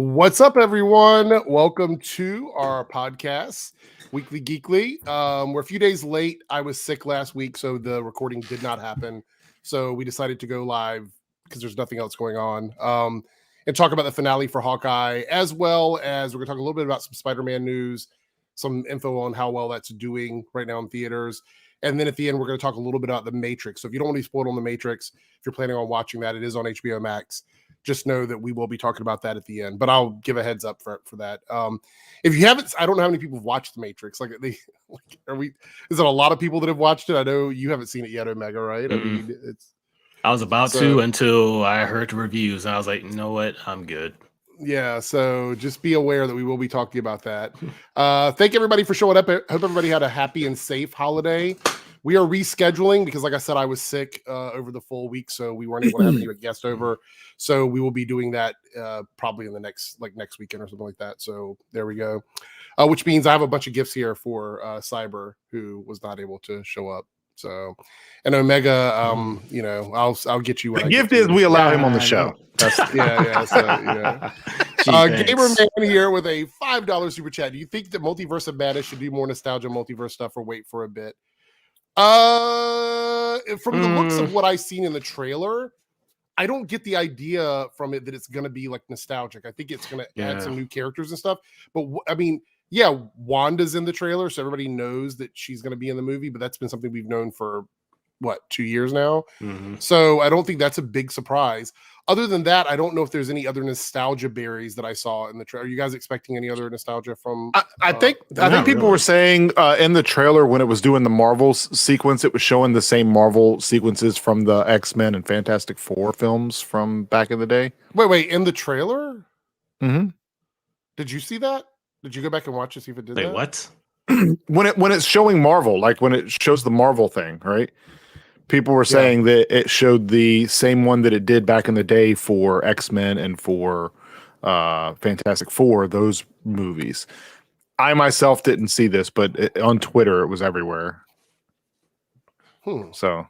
What's up, everyone? Welcome to our podcast, Weekly Geekly. We're a few days late. I was sick last week, so the recording did not happen. So we decided to go live because there's nothing else going on and talk about the finale for Hawkeye, as well as we're going to talk a little bit about some Spider-Man news, some info on how well that's doing right now in theaters. And then at the end, we're going to talk a little bit about The Matrix. So if you don't want to be spoiled on The Matrix, if you're planning on watching that, it is on HBO Max. Just know that we will be talking about that at the end, but I'll give a heads up for that. If you haven't, I don't know how many people have watched The Matrix. Is it a lot of people that have watched it? I know you haven't seen it yet, Omega, right? Mm-mm. I mean, I was about to until I heard the reviews, and I was like, you know what? I'm good. Yeah, so just be aware that we will be talking about that. Thank everybody for showing up. I hope everybody had a happy and safe holiday. We are rescheduling because, like I said, I was sick over the full week, so we weren't able to have any guest over. So we will be doing that probably in the next weekend or something like that. So there we go. Which means I have a bunch of gifts here for Cyber, who was not able to show up. So, and Omega, I'll get you. The gift is we allow him on the show. Yeah. So, Gamer Man here with a $5 super chat. Do you think that Multiverse of Madness should do more nostalgia multiverse stuff or wait for a bit? From the looks of what I've seen in the trailer, I don't get the idea from it that it's going to be like nostalgic. I think it's going to add some new characters and stuff. But I mean, yeah, Wanda's in the trailer, so everybody knows that she's going to be in the movie. But that's been something we've known for 2 years now. So I don't think that's a big surprise. Other than that, I don't know if there's any other nostalgia berries that I saw in the trailer. Are you guys expecting any other nostalgia from? I think people were saying in the trailer when it was doing the Marvel sequence, it was showing the same Marvel sequences from the X-Men and Fantastic Four films from back in the day. Wait, in the trailer? Mm-hmm. Did you see that? Did you go back and watch to see if it did that? What? when it's showing Marvel, like when it shows the Marvel thing, right? People were saying that it showed the same one that it did back in the day for X-Men and for Fantastic Four, those movies. I myself didn't see this, but on Twitter it was everywhere. So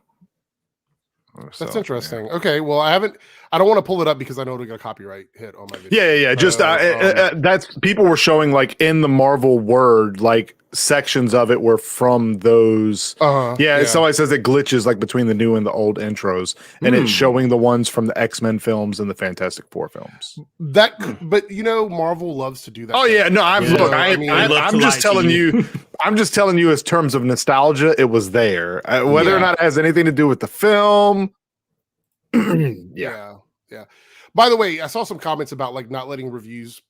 that's interesting. Yeah. Okay, well, I don't want to pull it up because I know it'll get a copyright hit on my video. Yeah. Just that's people were showing like in the Marvel word, like sections of it were from those. Somebody says it glitches like between the new and the old intros, and it's showing the ones from the X-Men films and the Fantastic Four films. But Marvel loves to do that. Oh yeah, no, I'm just telling you. I'm just telling you, as terms of nostalgia, it was there. Whether or not it has anything to do with the film. Yeah. By the way, I saw some comments about like not letting reviews,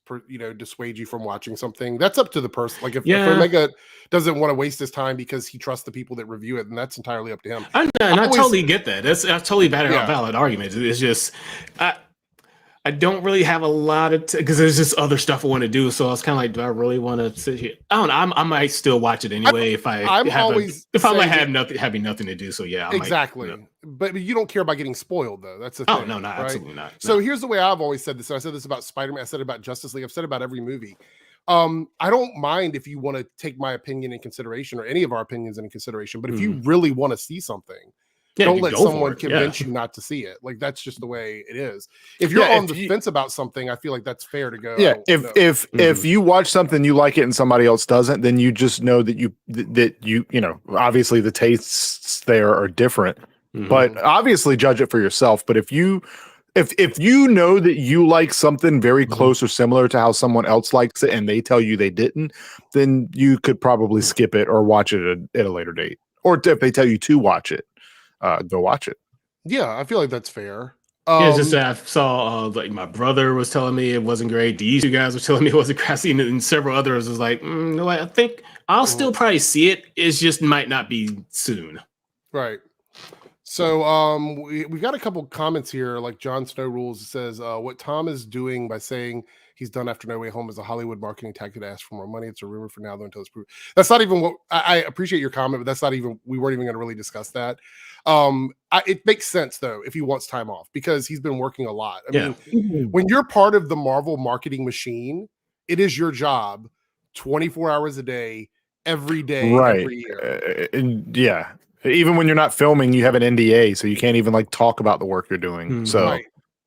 dissuade you from watching something. That's up to the person. Like if Omega doesn't want to waste his time because he trusts the people that review it, then that's entirely up to him. I totally get that. That's a totally valid argument. It's just I don't really have a lot of because there's just other stuff I want to do. So I was kind of like, do I really want to sit here? I don't know. I might still watch it anyway if I having nothing to do. So yeah, exactly. But you don't care about getting spoiled though. That's the thing. Oh no, right? Absolutely not. So here's the way I've always said this. So I said this about Spider-Man. I said it about Justice League. I've said it about every movie. I don't mind if you want to take my opinion in consideration or any of our opinions in consideration. But if you really want to see something, don't let someone convince you not to see it. Like that's just the way it is. If you're on the fence about something, I feel like that's fair to go. Yeah. If you watch something, you like it, and somebody else doesn't, then you just know that you obviously the tastes there are different. But obviously judge it for yourself. But if you know that you like something very close or similar to how someone else likes it, and they tell you they didn't, then you could probably skip it or watch it at a later date. Or if they tell you to watch it. Go watch it. Yeah, I feel like that's fair. It's just that I saw like my brother was telling me it wasn't great. These two guys were telling me it wasn't great, and several others was like, no, I think I'll still probably see it. It just might not be soon. Right. So we've got a couple comments here, like John Snow Rules says, what Tom is doing by saying he's done after No Way Home is a Hollywood marketing tactic to ask for more money. It's a rumor for now, though, until it's proved. That's not even what I appreciate your comment, but that's not even, we weren't even going to really discuss that. It makes sense though, if he wants time off because he's been working a lot. I mean, when you're part of the Marvel marketing machine, it is your job 24 hours a day, every day, every year. Even when you're not filming, you have an NDA, so you can't even like talk about the work you're doing. So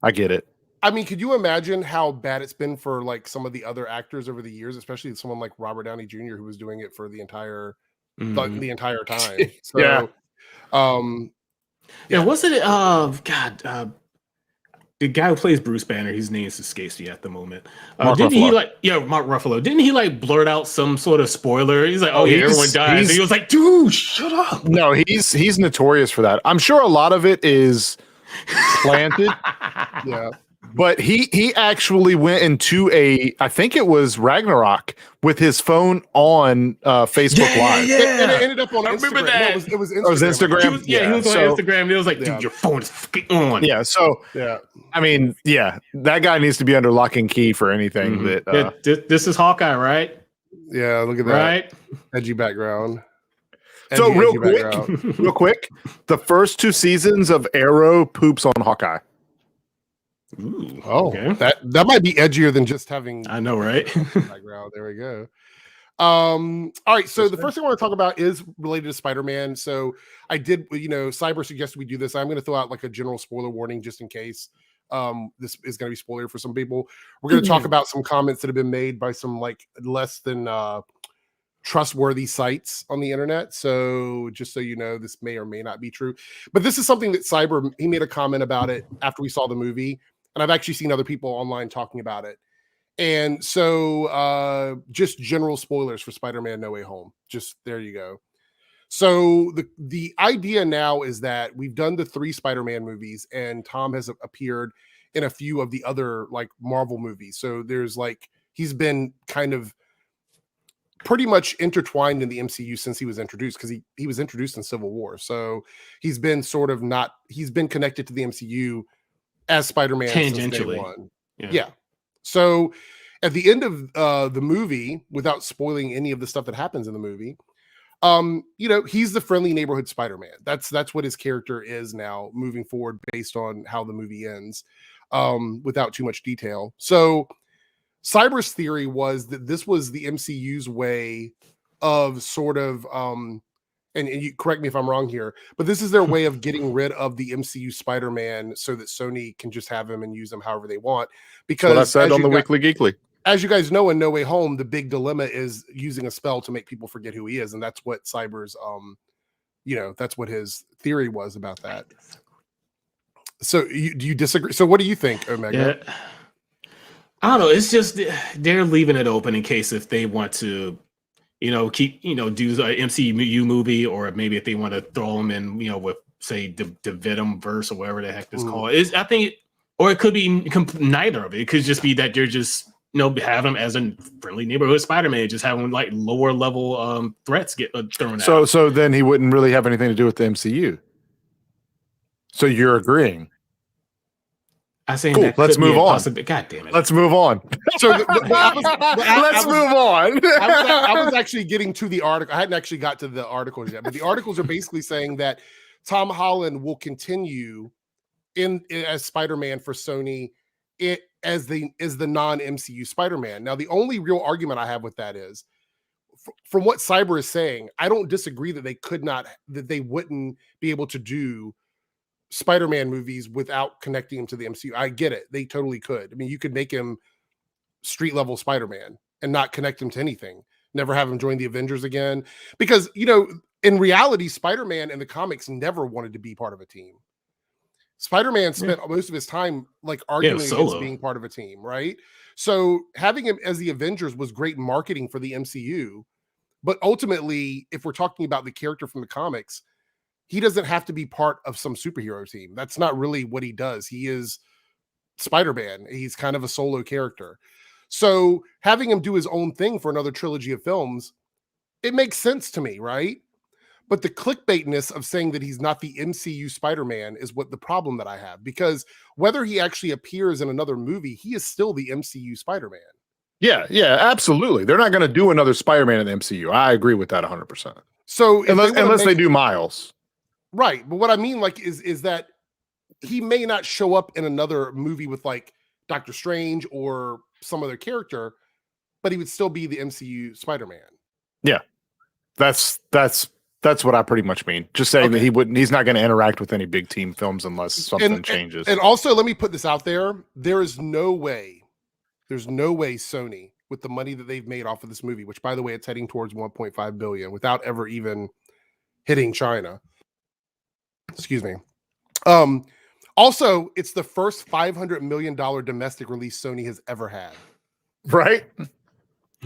I get it. I mean, could you imagine how bad it's been for like some of the other actors over the years, especially someone like Robert Downey Jr., who was doing it for the entire time. So, Yeah. Yeah, what's it? The guy who plays Bruce Banner, his name escapes me at the moment. Mark Didn't he Ruffalo. Mark Ruffalo? Didn't he like blurt out some sort of spoiler? He's like, "Oh yeah, everyone dies." And he was like, "Dude, shut up." No, he's notorious for that. I'm sure a lot of it is planted. Yeah. But he actually went into I think it was Ragnarok with his phone on Facebook Live. Yeah. And it ended up on Instagram. Remember that? No, it was Instagram. It was Instagram. He was on Instagram. And it was like, dude, your phone is fucking on. Yeah. So, I mean, that guy needs to be under lock and key for anything that. This is Hawkeye, right? Yeah, look at that. Right? Edgy background. So real quick, the first 2 seasons of Arrow poops on Hawkeye. Ooh, okay. That might be edgier than just having. I know, right? Background. There we go. All right. So the first thing I want to talk about is related to Spider-Man. So I did, Cyber suggested we do this. I'm going to throw out like a general spoiler warning just in case. This is going to be spoiler for some people. We're going to talk about some comments that have been made by some like less than trustworthy sites on the internet. So just so you know, this may or may not be true. But this is something that Cyber, he made a comment about it after we saw the movie. And I've actually seen other people online talking about it. And so just general spoilers for Spider-Man No Way Home. Just there you go. So the idea now is that we've done the 3 Spider-Man movies and Tom has appeared in a few of the other like Marvel movies. So there's like, he's been kind of pretty much intertwined in the MCU since he was introduced, because he was introduced in Civil War. So he's been he's been connected to the MCU as Spider-Man since day one. Yeah. So at the end of the movie, without spoiling any of the stuff that happens in the movie, he's the friendly neighborhood Spider-Man. That's what his character is now moving forward based on how the movie ends, without too much detail. So Cyber's theory was that this was the MCU's way of sort of and you correct me if I'm wrong here, but this is their way of getting rid of the MCU Spider-Man so that Sony can just have him and use him however they want. Because that's what I said on the Weekly Geekly. As you guys know, in No Way Home, the big dilemma is using a spell to make people forget who he is. And that's what Cyber's, that's what his theory was about that. So do you disagree? So what do you think, Omega? Yeah. I don't know. It's just they're leaving it open in case if they want to keep, do an MCU movie, or maybe if they want to throw them in, with say the Venom verse or whatever the heck this called. I think, or it could be neither of it. It could just be that they're just, have him as a friendly neighborhood Spider-Man, just having like lower level threats get thrown out. So then he wouldn't really have anything to do with the MCU. So you're agreeing. I say cool. Let's move on. God damn it. Let's move on. So let's move on. I was actually getting to the article. I hadn't actually got to the articles yet, but the articles are basically saying that Tom Holland will continue as Spider-Man for Sony as the non-MCU Spider-Man. Now, the only real argument I have with that is, from what Cyber is saying, I don't disagree that they wouldn't be able to do Spider-Man movies without connecting him to the MCU. I get it. They totally could. I mean, you could make him street level Spider-Man and not connect him to anything. Never have him join the Avengers again. Because, in reality, Spider-Man in the comics never wanted to be part of a team. Spider-Man spent most of his time like arguing against being part of a team, right? So having him as the Avengers was great marketing for the MCU. But ultimately, if we're talking about the character from the comics, he doesn't have to be part of some superhero team. That's not really what he does. He is Spider-Man. He's kind of a solo character. So having him do his own thing for another trilogy of films, it makes sense to me, right? But the clickbaitness of saying that he's not the MCU Spider-Man is what the problem that I have. Because whether he actually appears in another movie, he is still the MCU Spider-Man. Yeah, absolutely. They're not going to do another Spider-Man in the MCU. I agree with that 100%. So unless they do Miles. Right. But what I mean, like, is that he may not show up in another movie with like Doctor Strange or some other character, but he would still be the MCU Spider-Man. Yeah. That's That's what I pretty much mean. Just saying that he's not going to interact with any big team films unless something changes. And also, let me put this out there. There's no way Sony, with the money that they've made off of this movie, which by the way, it's heading towards 1.5 billion without ever even hitting China. Excuse me. Also, it's the first $500 million domestic release Sony has ever had. Right?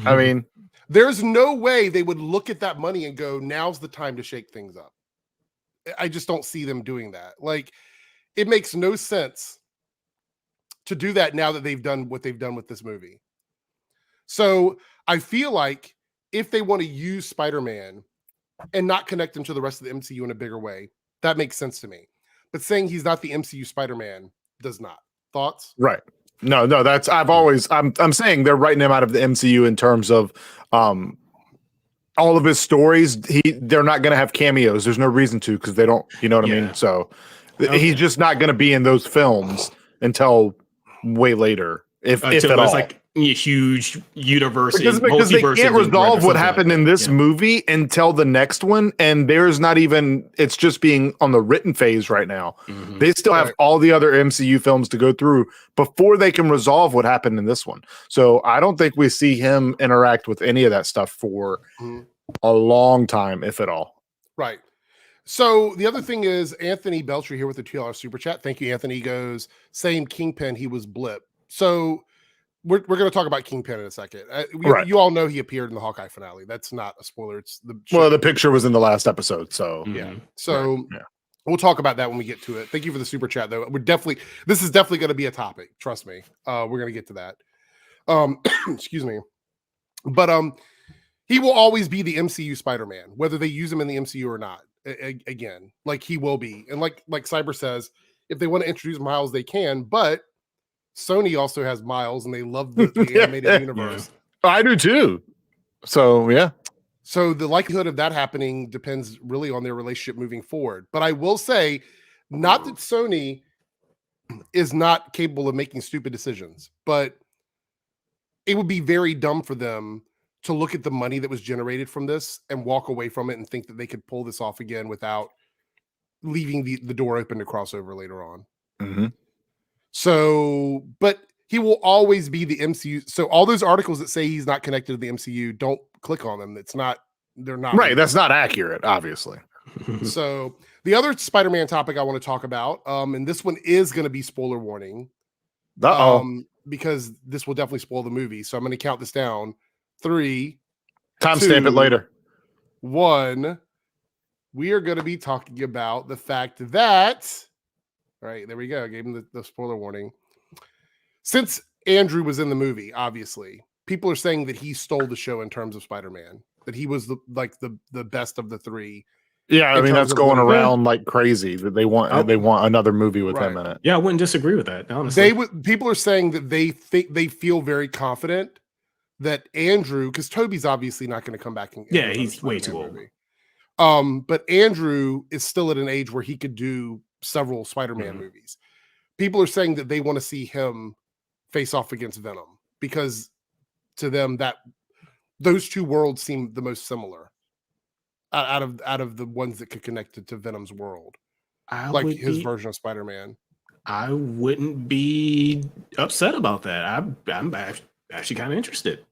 I mean, there's no way they would look at that money and go, now's the time to shake things up. I just don't see them doing that. Like, it makes no sense to do that now that they've done what they've done with this movie. So I feel like if they want to use Spider-Man and not connect him to the rest of the MCU in a bigger way, that makes sense to me. But saying he's not the MCU Spider-Man does not. Thoughts? Right. No, that's I'm saying they're writing him out of the MCU in terms of all of his stories. They're not going to have cameos. There's no reason to, because they don't, you know what I mean? So he's just not going to be in those films until way later. If at all. Like a huge universe, because they can't resolve what happened in this movie until the next one, and there's not even, it's just being on the written phase right now. They still have all the other MCU films to go through before they can resolve what happened in this one. So I don't think we see him interact with any of that stuff for a long time, if at all. Right. So the other thing is Anthony Belcher here with the $2 super chat. Thank you, Anthony. Goes, same Kingpin, he was blip. So we're going to talk about Kingpin in a second. You all know he appeared in the Hawkeye finale. That's not a spoiler. It's the picture was in the last episode. So yeah. So we'll talk about that when we get to it. Thank you for the super chat, though. This is definitely going to be a topic. Trust me. We're going to get to that. Excuse me. But he will always be the MCU Spider-Man, whether they use him in the MCU or not. Again, like he will be, and like Cyber says, if they want to introduce Miles, they can. But Sony also has Miles, and they love the animated universe. I do too. So yeah. So the likelihood of that happening depends really on their relationship moving forward. But I will say, not that Sony is not capable of making stupid decisions, but it would be very dumb for them to look at the money that was generated from this and walk away from it and think that they could pull this off again without leaving the door open to crossover later on. So, but he will always be the MCU. So all those articles that say he's not connected to the MCU, don't click on them. They're not right. That's not accurate, obviously. So the other Spider-Man topic I want to talk about, and this one is going to be spoiler warning. Because this will definitely spoil the movie. So I'm going to count this down. 3, timestamp it later. 1. We are going to be talking about the fact that, all right, there we go. I gave him the spoiler warning. Since Andrew was in the movie, obviously, people are saying that he stole the show in terms of Spider-Man, that he was the best of the 3. Yeah, I mean, that's going around like crazy, that they want another movie with him in it. Yeah, I wouldn't disagree with that, honestly. People are saying that they feel very confident that Andrew, because Toby's obviously not going to come back. He's way too old. But Andrew is still at an age where he could do several Spider-Man movies. People are saying that they want to see him face off against Venom because to them that those two worlds seem the most similar out of the ones that could connect it to Venom's world, his version of Spider-Man. I wouldn't be upset about that. I'm actually kind of interested.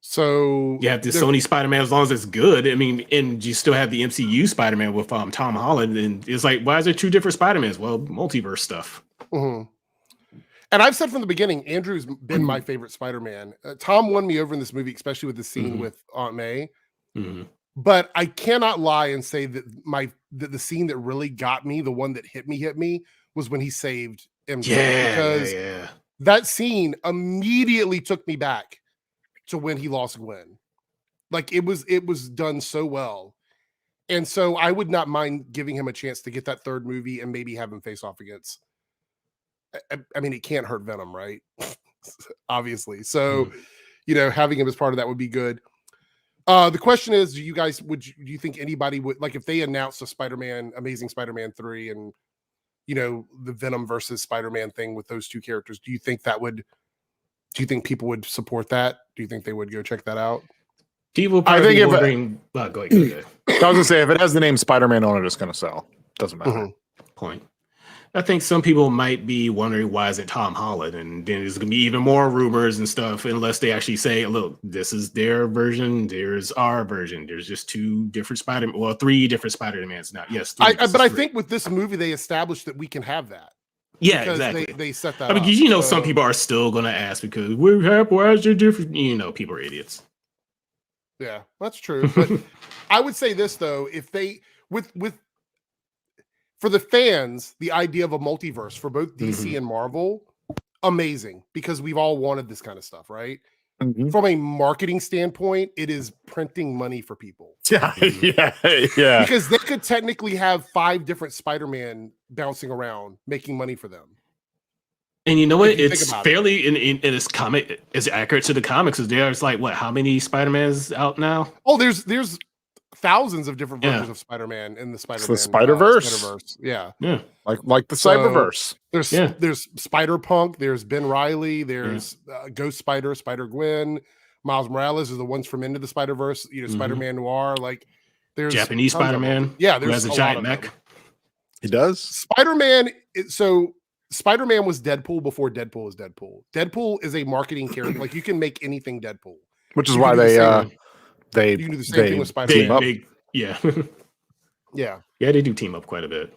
So you have the Sony Spider-Man as long as it's good. I mean, and you still have the MCU Spider-Man with Tom Holland, and it's like, why is there 2 different Spider-Mans? Well, multiverse stuff. And I've said from the beginning, Andrew's been my favorite Spider-Man. Tom won me over in this movie, especially with the scene with Aunt May. But I cannot lie and say that the scene that really got me, the one that hit me, was when he saved MJ. Because that scene immediately took me back to when he lost Gwen. Like it was done so well. And so I would not mind giving him a chance to get that 3rd movie and maybe have him face off against. I mean, it can't hurt Venom, right? Obviously. So, having him as part of that would be good. The question is, do you think anybody would, like, if they announced a Amazing Spider-Man 3 and, the Venom versus Spider-Man thing with those 2 characters, do you think people would support that? Do you think they would go check that out? People I probably think will if bring. Go ahead. Go ahead. I was gonna say if it has the name Spider-Man on it, it's gonna sell. Doesn't matter. Mm-hmm. Point. I think some people might be wondering why is it Tom Holland, and then there's gonna be even more rumors and stuff unless they actually say, "Look, this is their version. There's our version. There's just three different Spider-Mans now." Yes, but I think with this movie they established that we can have that. Yeah, because exactly. They set that. I mean, up, some people are still gonna ask because we have why is it different? People are idiots. Yeah, that's true. But I would say this though: if they with for the fans, the idea of a multiverse for both DC and Marvel, amazing, because we've all wanted this kind of stuff, right? Mm-hmm. From a marketing standpoint, it is printing money for people. Yeah. Because they could technically have 5 different Spider-Man bouncing around, making money for them. And you know what? It's fairly in this comic is accurate to the comics. There's like how many Spider-Mans out now? Oh, there's thousands of different versions of Spider-Man in the Spider-Man. It's the Spider-Verse. Spider-Verse. Yeah. Like the Cyberverse. There's Spider-Punk, there's Ben Reilly, there's Ghost Spider, Spider-Gwen, Miles Morales are the ones from Into the Spider-Verse, Spider-Man Noir, like there's Japanese Spider-Man. Yeah, there's who has a giant mech. He does. Spider-Man Spider-Man was Deadpool before Deadpool was Deadpool. Deadpool is a marketing character. Like you can make anything Deadpool. Which is why they you can do the same thing with Spider-Man. Yeah. Yeah. Yeah, they do team up quite a bit.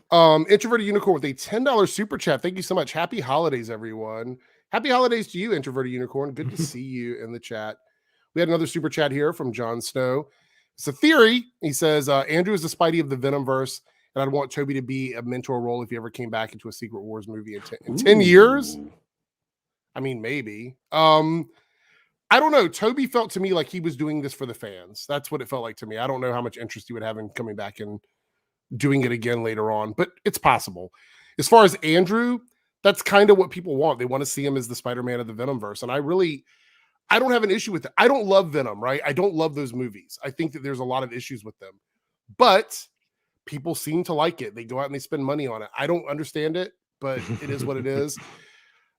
Introverted Unicorn with a $10 super chat. Thank you so much. Happy holidays, everyone. Happy holidays to you, Introverted Unicorn. Good to see you in the chat. We had another super chat here from Jon Snow. It's a theory. He says, Andrew is the Spidey of the Venomverse, and I'd want Toby to be a mentor role if he ever came back into a Secret Wars movie in 10 years. I mean, maybe. I don't know. Toby felt to me like he was doing this for the fans. That's what it felt like to me. I don't know how much interest he would have in coming back and doing it again later on, but it's possible. As far as Andrew, that's kind of what people want. They want to see him as the Spider-Man of the Venomverse. And I don't have an issue with it. I don't love Venom, right? I don't love those movies. I think that there's a lot of issues with them, but people seem to like it. They go out and they spend money on it. I don't understand it, but it is what it is.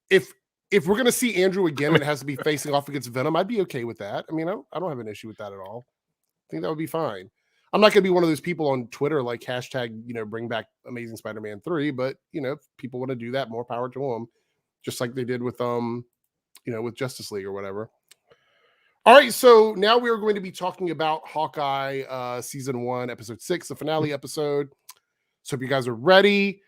If we're going to see Andrew again and it has to be facing off against Venom, I'd be okay with that. I mean, I don't have an issue with that at all. I think that would be fine. I'm not going to be one of those people on Twitter like hashtag, bring back Amazing Spider-Man 3, but if people want to do that, more power to them, just like they did with with Justice League or whatever. All right, so now we are going to be talking about Hawkeye season 1, episode 6, the finale episode. So if you guys are ready,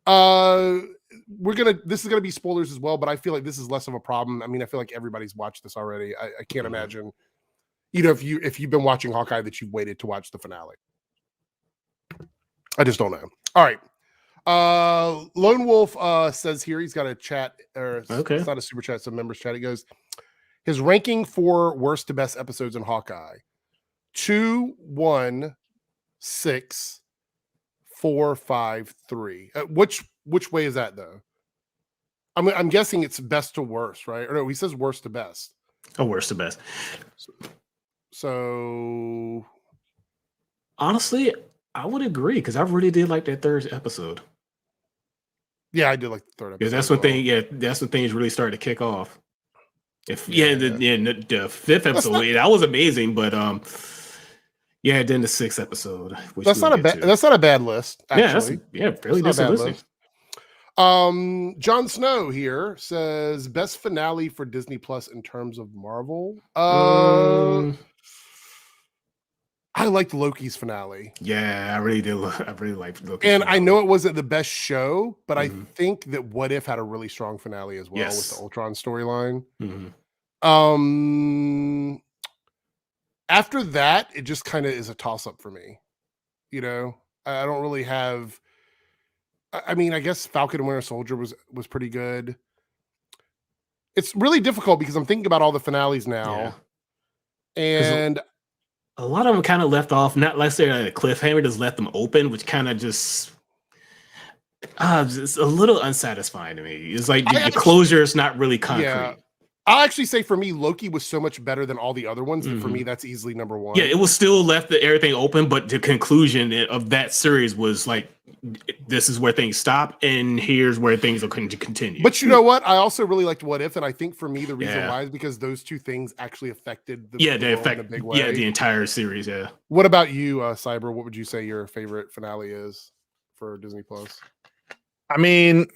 this is gonna be spoilers as well, but I feel like this is less of a problem. I mean, I feel like everybody's watched this already. I can't imagine, if you've been watching Hawkeye that you've waited to watch the finale. I just don't know. All right. Lone Wolf says here he's got a chat, or okay. It's not a super chat, it's a members chat. He goes, his ranking for worst to best episodes in Hawkeye: 2, 1, 6, 4, 5, 3. Which way is that though? I'm guessing it's best to worst, right? Or no, he says worst to best. Oh, worst to best. So honestly, I would agree because I really did like that third episode. Yeah, I did like the third episode. Because that's when things really started to kick off. The fifth episode, that was amazing, but then the sixth episode. That's not a bad list, actually. Fairly decent list. Jon Snow here says best finale for Disney Plus in terms of Marvel. I liked Loki's finale. Yeah, I really did. I really liked Loki's and finale. I know it wasn't the best show, but I think that What If had a really strong finale as well with the Ultron storyline. After that, it just kind of is a toss-up for me. I don't really have. I mean, I guess Falcon and Winter Soldier was pretty good. It's really difficult because I'm thinking about all the finales now, and a lot of them kind of left off, not let's say a cliffhanger, just left them open, which kind of just it's a little unsatisfying to me. It's like the closure is not really concrete. I'll actually say for me, Loki was so much better than all the other ones that for me, that's easily number one. Yeah, it was still left everything open, but the conclusion of that series was like, this is where things stop, and here's where things are going to continue. But you know what? I also really liked What If, and I think for me, the reason why is because those two things actually affected the world in a big way. Yeah, the entire series. Yeah. What about you, Cyber? What would you say your favorite finale is for Disney Plus? I mean,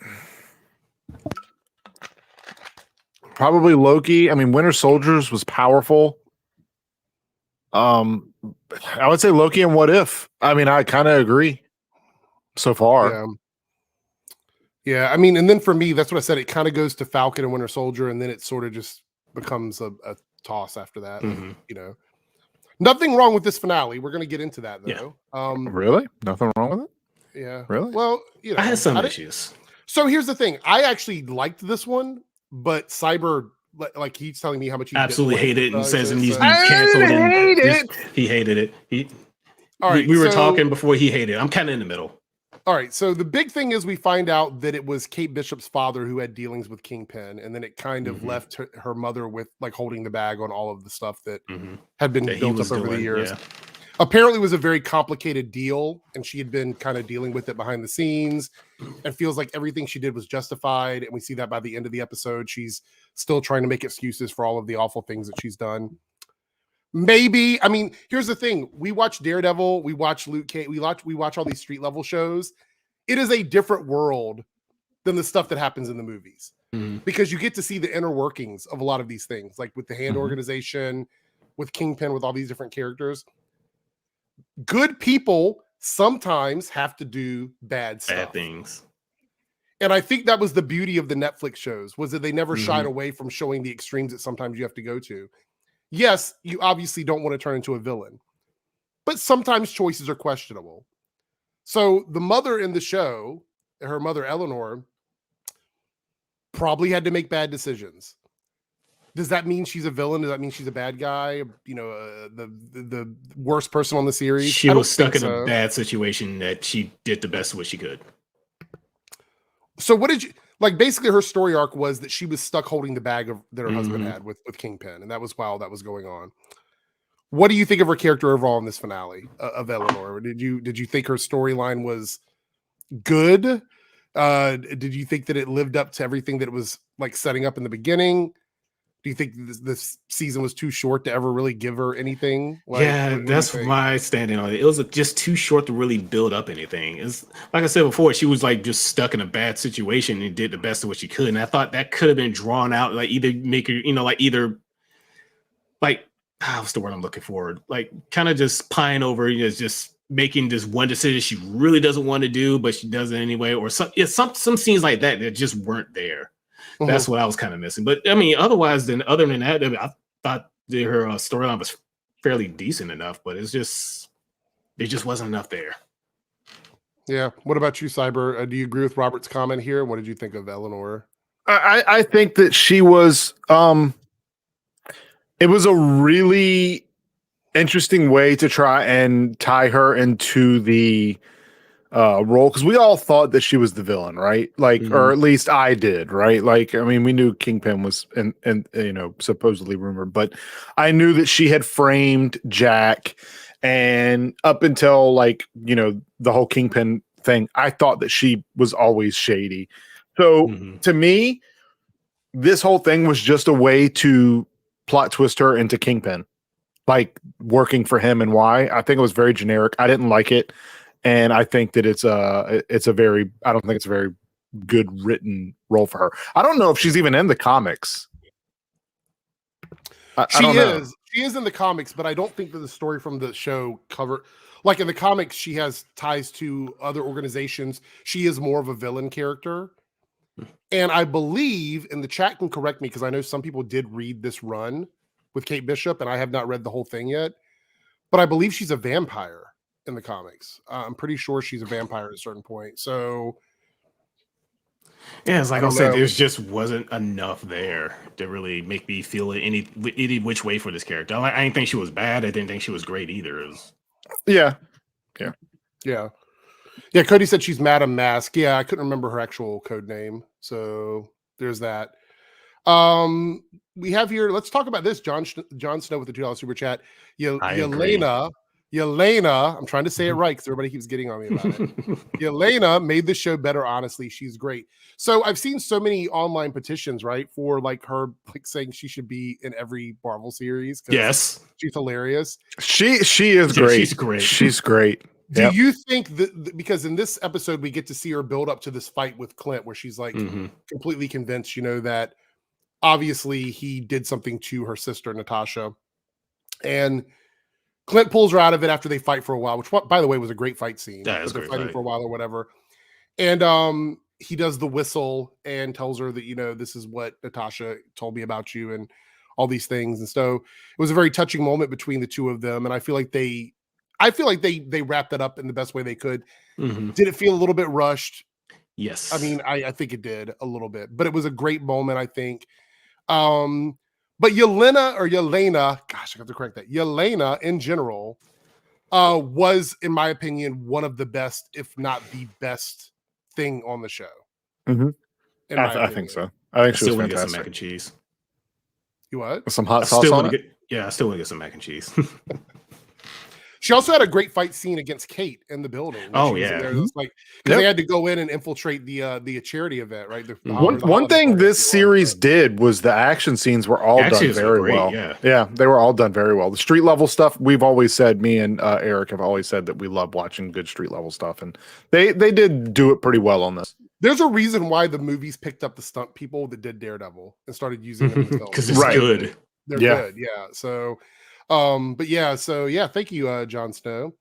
probably Loki. I mean, Winter Soldiers was powerful. I would say Loki and What If. I mean, I kind of agree so far. Yeah. I mean, and then for me, that's what I said. It kind of goes to Falcon and Winter Soldier, and then it sort of just becomes a toss after that. You know, nothing wrong with this finale. We're going to get into that though. Really? Nothing wrong with it? Yeah. Really? Well, you know, I had some issues. So here's the thing. I actually liked this one, but Cyber, like he's telling me how much he absolutely hated it and says it needs to be I canceled. hate it. He hated it. All right, we were talking before he hated it. I'm kind of in the middle. All right. So the big thing is we find out that it was Kate Bishop's father who had dealings with Kingpin, and then it kind of left her mother with like holding the bag on all of the stuff that had been built up over the years. Yeah. Apparently, it was a very complicated deal, and she had been kind of dealing with it behind the scenes, and feels like everything she did was justified. And we see that by the end of the episode, she's still trying to make excuses for all of the awful things that she's done. Maybe, I mean, here's the thing: we watch Daredevil, we watch Luke Cage, we watch all these street level shows. It is a different world than the stuff that happens in the movies because you get to see the inner workings of a lot of these things, like with the hand organization, with Kingpin, with all these different characters. Good people sometimes have to do bad things. And I think that was the beauty of the Netflix shows, was that they never shied away from showing the extremes that sometimes you have to go to. Yes, you obviously don't want to turn into a villain, but sometimes choices are questionable. So the mother in the show, her mother, Eleanor, probably had to make bad decisions. Does that mean she's a villain? Does that mean she's a bad guy? You know, the worst person on the series? She was stuck in a bad situation that she did the best of what she could. So what did you, like, basically her story arc was that she was stuck holding the bag that her husband had with Kingpin. And that was while that was going on. What do you think of her character overall in this finale of Eleanor? Did you think her storyline was good? Did you think that it lived up to everything that it was like setting up in the beginning? Do you think this season was too short to ever really give her anything? Like, yeah, that's my standing on it. It was just too short to really build up anything. It's like I said before, she was like just stuck in a bad situation and did the best of what she could. And I thought that could have been drawn out, like either make her, you know, like either like what's the word I'm looking for? Like kind of just pine over, you know, just making this one decision she really doesn't want to do, but she does it anyway. Or some scenes like that just weren't there. That's what I was kind of missing. But I mean, other than that, I thought her storyline was fairly decent enough, but there just wasn't enough there. Yeah. What about you, Cyber? Do you agree with Robert's comment here? What did you think of Eleanor? I think that she was, it was a really interesting way to try and tie her into the role, because we all thought that she was the villain, right? Like, or at least I did, right? Like, I mean, we knew Kingpin was and you know, supposedly rumored, but I knew that she had framed Jack, and up until like, you know, the whole Kingpin thing, I thought that she was always shady. So to me, this whole thing was just a way to plot twist her into Kingpin, like working for him. And why? I think it was very generic. I didn't like it. And I think that I don't think it's a very good written role for her. I don't know if she's even in the comics. She is in the comics, but I don't think that the story from the show like in the comics, she has ties to other organizations. She is more of a villain character. And I believe, and the chat can correct me, because I know some people did read this run with Kate Bishop, and I have not read the whole thing yet, but I believe she's a vampire in the comics. I'm pretty sure she's a vampire at a certain point. So yeah, it's like I said, there just wasn't enough there to really make me feel any which way for this character. I didn't think she was bad. I didn't think she was great either. Yeah. Cody said she's Madame Mask. Yeah, I couldn't remember her actual code name. So there's that. We have here. Let's talk about this. John Snow with the $2 super chat. Yelena. I'm trying to say it right because everybody keeps getting on me about it. Yelena made the show better. Honestly, she's great. So I've seen so many online petitions, right, for like her like saying she should be in every Marvel series. Yes, she's hilarious. She is great. She's great. She's great. Do you think that because in this episode we get to see her build up to this fight with Clint, where she's like completely convinced, that obviously he did something to her sister Natasha, and Clint pulls her out of it after they fight for a while, which, by the way, was a great fight scene. That is they're great fighting fight. for a while or whatever. And he does the whistle and tells her that, this is what Natasha told me about you and all these things. And so it was a very touching moment between the two of them. And I feel like they wrapped that up in the best way they could. Did it feel a little bit rushed? Yes. I mean, I think it did a little bit, but it was a great moment, I think. But Yelena, gosh, I have to correct that. Yelena in general was, in my opinion, one of the best, if not the best thing on the show. I think so. I think she was fantastic. Get some mac and cheese. You what? Some hot sauce on it? I still want to get some mac and chease. She also had a great fight scene against Kate in the building. Oh yeah, because they had to go in and infiltrate the charity event, right? One thing this series did was the action scenes were all done very well. Yeah, they were all done very well. The street level stuff, we've always said, me and Eric have always said that we love watching good street level stuff, and they did do it pretty well on this. There's a reason why the movies picked up the stunt people that did Daredevil and started using them in the film. Because it's good. They're good, yeah. So. Thank you, Jon Snow.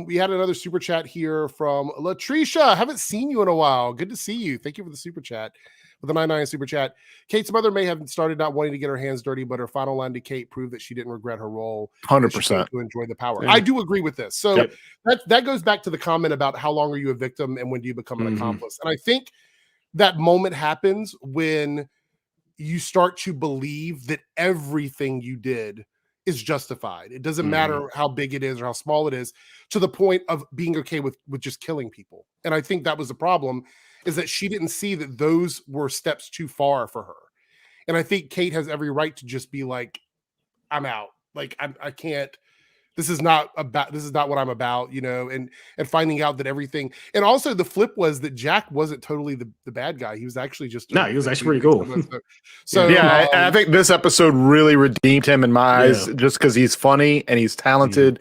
We had another super chat here from Latricia. Haven't seen you in a while. Good to see you. Thank you for the super chat. With the 99 super chat. Kate's mother may have started not wanting to get her hands dirty, but her final line to Kate proved that she didn't regret her role. 100% to enjoy the power. I do agree with this. So that goes back to the comment about how long are you a victim and when do you become an accomplice? And I think that moment happens when you start to believe that everything you did is justified. It doesn't matter how big it is or how small it is, to the point of being okay with just killing people. And I think that was the problem, is that she didn't see that those were steps too far for her. And I think Kate has every right to just be like, I'm out. Like I can't. This is not what I'm about, and finding out that everything. And also the flip was that Jack wasn't totally the bad guy. He was actually just he was actually pretty cool. So yeah, I think this episode really redeemed him in my eyes, just because he's funny and he's talented.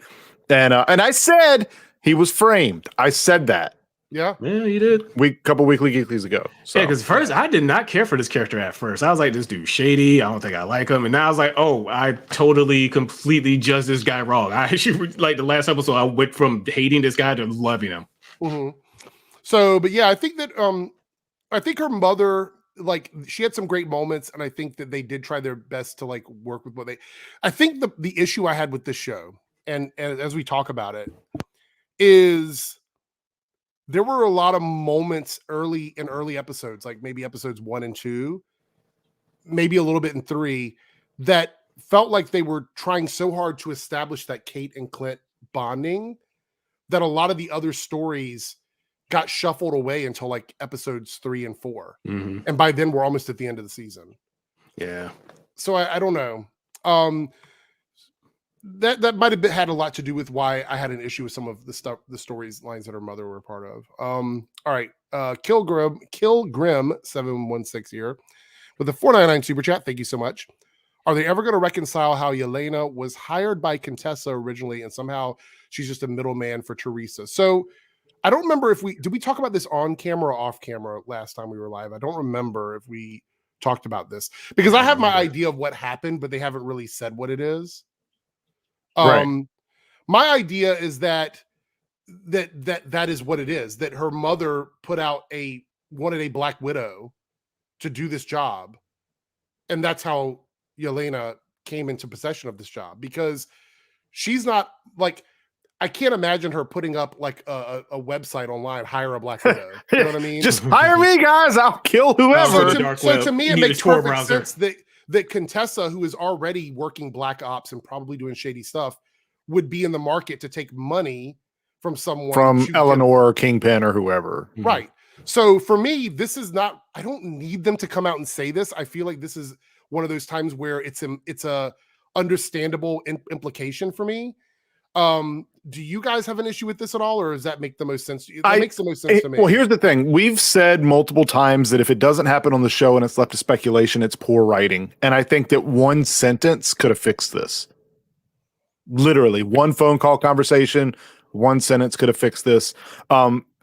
And I said he was framed. I said that. Yeah, you did. Couple weekly geeklies ago. So. Yeah, because first I did not care for this character at first. I was like, this dude shady. I don't think I like him. And now I was like, oh, I totally, completely judged this guy wrong. I actually, like the last episode, I went from hating this guy to loving him. So, but yeah, I think that I think her mother, like, she had some great moments, and I think that they did try their best to like work with what they. I think the issue I had with this show, and as we talk about it, is. There were a lot of moments early episodes, like maybe episodes 1 and 2, maybe a little bit in 3, that felt like they were trying so hard to establish that Kate and Clint bonding that a lot of the other stories got shuffled away until like episodes 3 and 4. And by then we're almost at the end of the season. Yeah. So I don't know. That might have had a lot to do with why I had an issue with some of the storylines that her mother were a part of. All right. Kilgrim 716 here with the 499 super chat. Thank you so much. Are they ever going to reconcile how Yelena was hired by Contessa originally and somehow she's just a middleman for Teresa? So I don't remember did we talk about this on camera or off camera last time we were live? I don't remember if we talked about this, because I have my idea of what happened, but they haven't really said what it is. Right. My idea is that is what it is, that her mother wanted a Black Widow to do this job. And that's how Yelena came into possession of this job, because she's not like, I can't imagine her putting up like a website online, hire a Black Widow. You know what I mean? Just hire me, guys. I'll kill whoever. So to me, it makes perfect sense that Contessa, who is already working black ops and probably doing shady stuff, would be in the market to take money from someone, from Eleanor or Kingpin or whoever. Right. So for me, this is not. I don't need them to come out and say this. I feel like this is one of those times where it's a understandable implication for me. Do you guys have an issue with this at all, or does that make the most sense to you? That makes the most sense to me. Well, here's the thing. We've said multiple times that if it doesn't happen on the show and it's left to speculation, it's poor writing. And I think that one sentence could have fixed this. Literally, one phone call conversation, one sentence could have fixed this.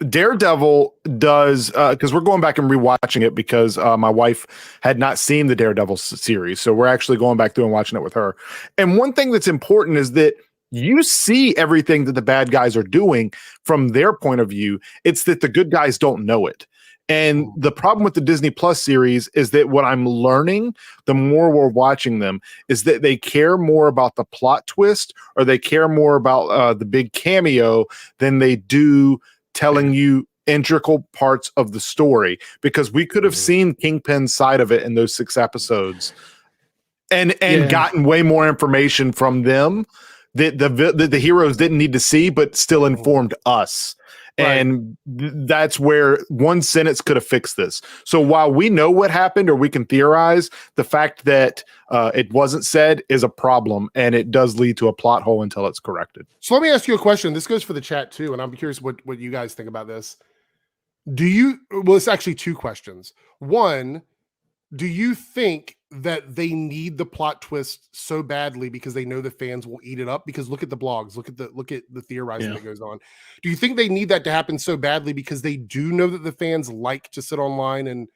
Daredevil does, because we're going back and rewatching it because my wife had not seen the Daredevil series. So we're actually going back through and watching it with her. And one thing that's important is that you see everything that the bad guys are doing from their point of view. It's that the good guys don't know it. And the problem with the Disney Plus series is that what I'm learning, the more we're watching them, is that they care more about the plot twist, or they care more about the big cameo than they do telling you integral parts of the story. Because we could have seen Kingpin's side of it in those 6 episodes and gotten way more information from them that the heroes didn't need to see, but still informed us. Right. And that's where one sentence could have fixed this. So while we know what happened, or we can theorize, the fact that it wasn't said is a problem, and it does lead to a plot hole until it's corrected. So let me ask you a question. This goes for the chat too, and I'm curious what you guys think about this. Well, it's actually 2 questions. One, do you think that they need the plot twist so badly because they know the fans will eat it up? Because look at the blogs, look at the theorizing that goes on. Do you think they need that to happen so badly because they do know that the fans like to sit online and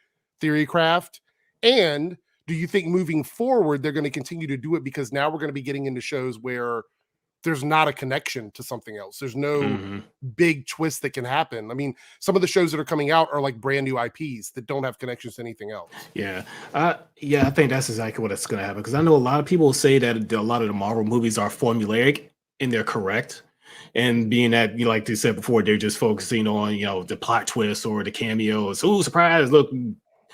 theory craft? And do you think moving forward they're going to continue to do it because now we're going to be getting into shows where there's not a connection to something else? There's no big twist that can happen. I mean, some of the shows that are coming out are like brand new IPs that don't have connections to anything else. Yeah. I think that's exactly what's going to happen. Because I know a lot of people say that a lot of the Marvel movies are formulaic, and they're correct. And being that, like they said before, they're just focusing on, the plot twist or the cameos. Oh, surprise, look,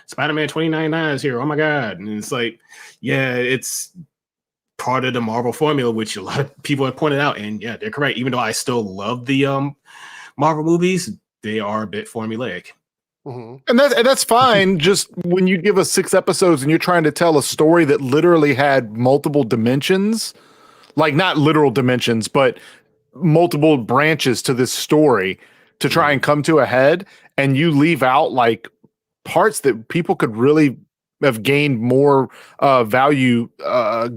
Spider-Man 2099 is here. Oh my God. And it's like, it's part of the Marvel formula, which a lot of people have pointed out, and they're correct. Even though I still love the Marvel movies, they are a bit formulaic. And that's fine. Just when you give us 6 episodes and you're trying to tell a story that literally had multiple dimensions, like not literal dimensions, but multiple branches to this story to try and come to a head, and you leave out like parts that people could really have gained more value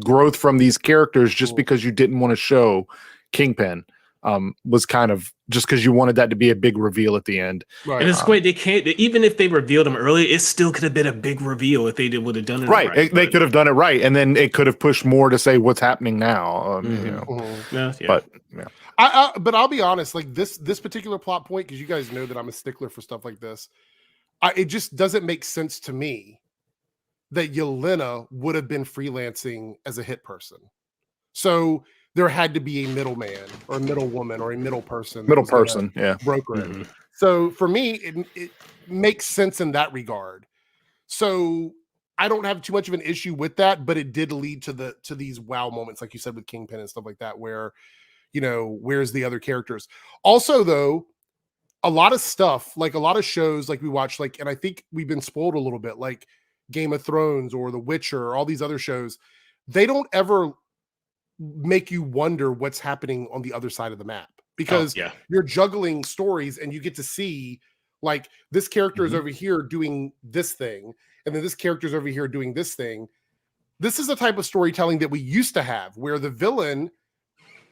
growth from these characters just because you didn't want to show Kingpin, was kind of just because you wanted that to be a big reveal at the end. Right. And it's great. They can't, even if they revealed him early, it still could have been a big reveal if they would have done it right. They could have done it right, and then it could have pushed more to say what's happening now. But but I'll be honest, like this particular plot point, because you guys know that I'm a stickler for stuff like this. It just doesn't make sense to me that Yelena would have been freelancing as a hit person. So there had to be a middleman or a middle woman or a middle person. Broker. So for me, it makes sense in that regard. So I don't have too much of an issue with that, but it did lead to these wow moments, like you said, with Kingpin and stuff like that, where, where's the other characters? Also, though, a lot of stuff, like a lot of shows, like we watch, like, and I think we've been spoiled a little bit, like Game of Thrones or The Witcher or all these other shows, they don't ever make you wonder what's happening on the other side of the map, because you're juggling stories and you get to see like this character is over here doing this thing, and then this character is over here doing this thing. This is the type of storytelling that we used to have, where the villain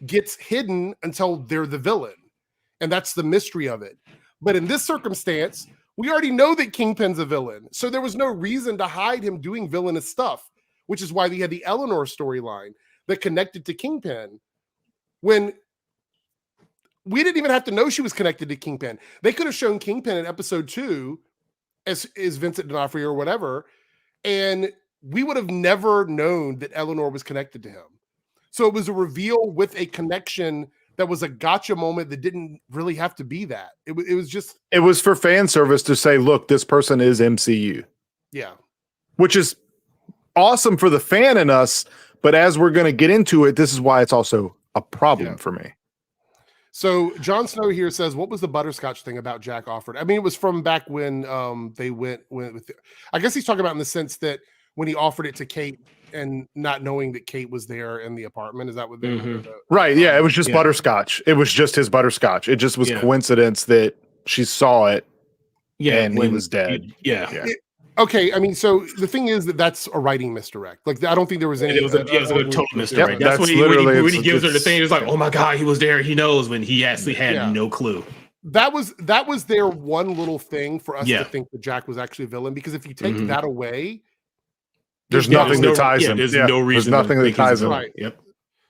gets hidden until they're the villain, and that's the mystery of it. But in this circumstance, we already know that Kingpin's a villain, so there was no reason to hide him doing villainous stuff, which is why we had the Eleanor storyline that connected to Kingpin, when we didn't even have to know she was connected to Kingpin. They could have shown Kingpin in episode 2 as Vincent D'Onofrio or whatever, and we would have never known that Eleanor was connected to him. So it was a reveal with a connection that was a gotcha moment that didn't really have to be that. It was for fan service to say, look, this person is MCU. Yeah. Which is awesome for the fan in us, but as we're going to get into it, this is why it's also a problem for me. So Jon Snow here says, "What was the butterscotch thing about Jack offered?" I mean, it was from back when they went with. I guess he's talking about in the sense that when he offered it to Kate and not knowing that Kate was there in the apartment. Is that what they? Right? Yeah, it was just butterscotch. It was just his butterscotch. It just was coincidence that she saw it. Yeah, and he was dead. Okay, I mean, so the thing is that's a writing misdirect. Like, I don't think there was any. It was a total misdirect. That's when he gives her the thing. It's like, oh my god, he was there. He knows, when he actually had no clue. That was their one little thing for us to think that Jack was actually a villain. Because if you take that away, there's nothing that ties him. There's no reason. There's nothing that ties him. Right. Yep.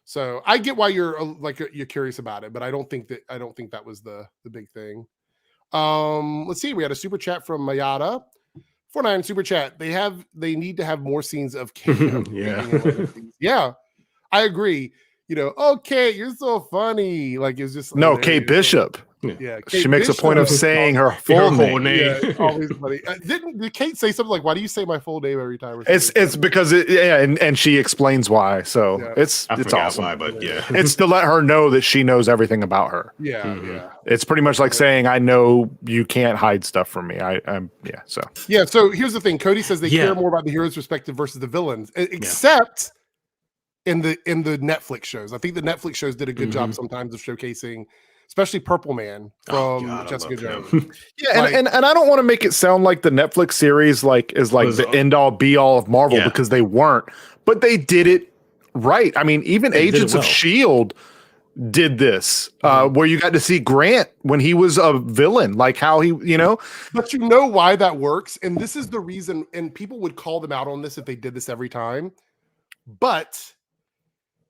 So I get why you're curious about it, but I don't think that was the big thing. Let's see. We had a super chat from Mayada. 49 super chat. They need to have more scenes of Kate. Yeah, I agree. Kate, you're so funny. Like, it's just Kate Bishop. Yeah, Kate she makes Bishop a point of saying her full name. Yeah, always funny. Did Kate say something like, "Why do you say my full name every time?" It's because and she explains why. So it's awesome. Why, but it's to let her know that she knows everything about her. Yeah. It's pretty much like saying, "I know you can't hide stuff from me." So here's the thing. Cody says they care more about the hero's perspective versus the villains, except in the Netflix shows. I think the Netflix shows did a good job sometimes of showcasing, especially Purple Man from Jessica Jones. And I don't want to make it sound like the Netflix series is the end all be all of Marvel, because they weren't, but they did it right. I mean, even Agents of S.H.I.E.L.D. did this, where you got to see Grant when he was a villain, like how he, But you know why that works, and this is the reason. And people would call them out on this if they did this every time. But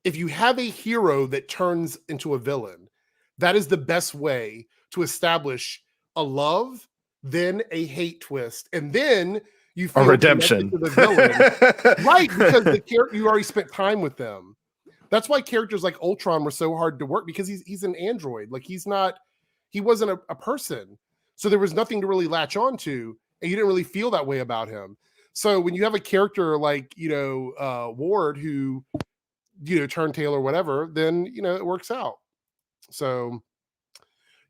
if you have a hero that turns into a villain, that is the best way to establish a love, then a hate twist, and then you feel a redemption to the villain, right? Because the character, you already spent time with them. That's why characters like Ultron were so hard to work, because he's an android. Like, he wasn't a person, so there was nothing to really latch on to, and you didn't really feel that way about him. So when you have a character like Ward who turn tail or whatever, then it works out. So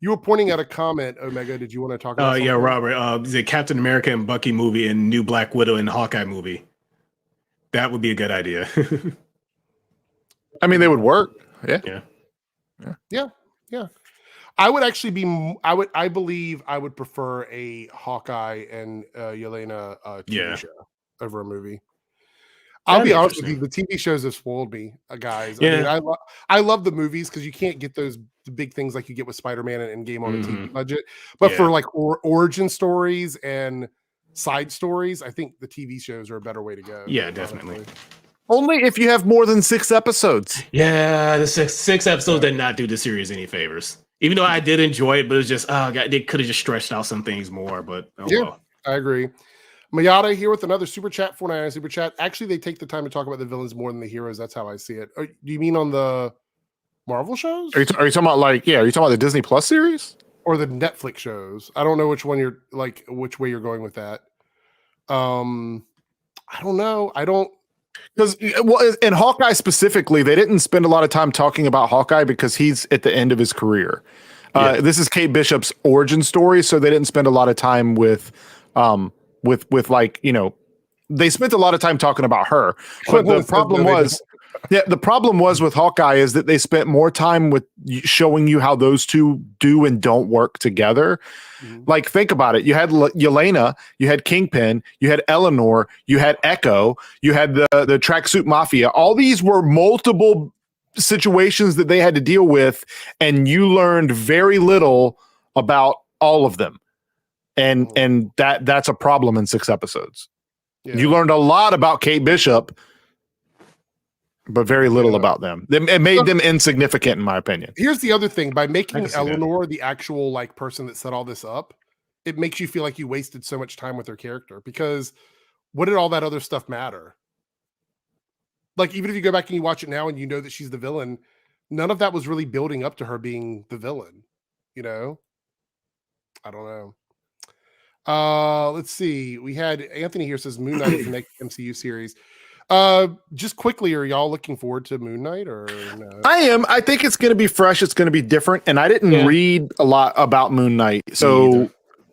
you were pointing at a comment, Omega. Did you want to talk about something? Robert, the Captain America and Bucky movie and new Black Widow and Hawkeye movie. That would be a good idea. I mean, they would work. Yeah. I would actually I believe I would prefer a Hawkeye and Yelena TV show over a movie. I'll be honest with you, the TV shows have spoiled me, guys. I mean, I love the movies because you can't get those big things like you get with Spider-Man and Endgame on a TV budget. But for like origin stories and side stories, I think the TV shows are a better way to go. Yeah, definitely. Only if you have more than 6 episodes. Yeah, the six episodes did not do the series any favors. Even though I did enjoy it, but it's just, they could have just stretched out some things more. But well. I agree. Mayada here with another super chat, 499 super chat. Actually, they take the time to talk about the villains more than the heroes. That's how I see it. Do you mean on the Marvel shows? Are you talking about are you talking about the Disney Plus series or the Netflix shows? I don't know which one which way you're going with that. I don't know. Because in Hawkeye specifically, they didn't spend a lot of time talking about Hawkeye because he's at the end of his career. This is Kate Bishop's origin story, so they didn't spend a lot of time with they spent a lot of time talking about her. But the problem was with Hawkeye is that they spent more time with showing you how those two do and don't work together. Like, think about it. You had Yelena, you had Kingpin, you had Eleanor, you had Echo, you had the Tracksuit Mafia. All these were multiple situations that they had to deal with, and you learned very little about all of them. And that's a problem in 6 episodes. You learned a lot about Kate Bishop, but very little about them. It made them insignificant, in my opinion. Here's the other thing. By making Eleanor the actual person that set all this up, it makes you feel like you wasted so much time with her character, because what did all that other stuff matter? Like, even if you go back and you watch it now and you know that she's the villain, none of that was really building up to her being the villain. I don't know. Let's see. We had Anthony here says Moon Knight is the next MCU series. Just quickly, are y'all looking forward to Moon Knight or no? I am. I think it's going to be fresh. It's going to be different. And I didn't read a lot about Moon Knight, so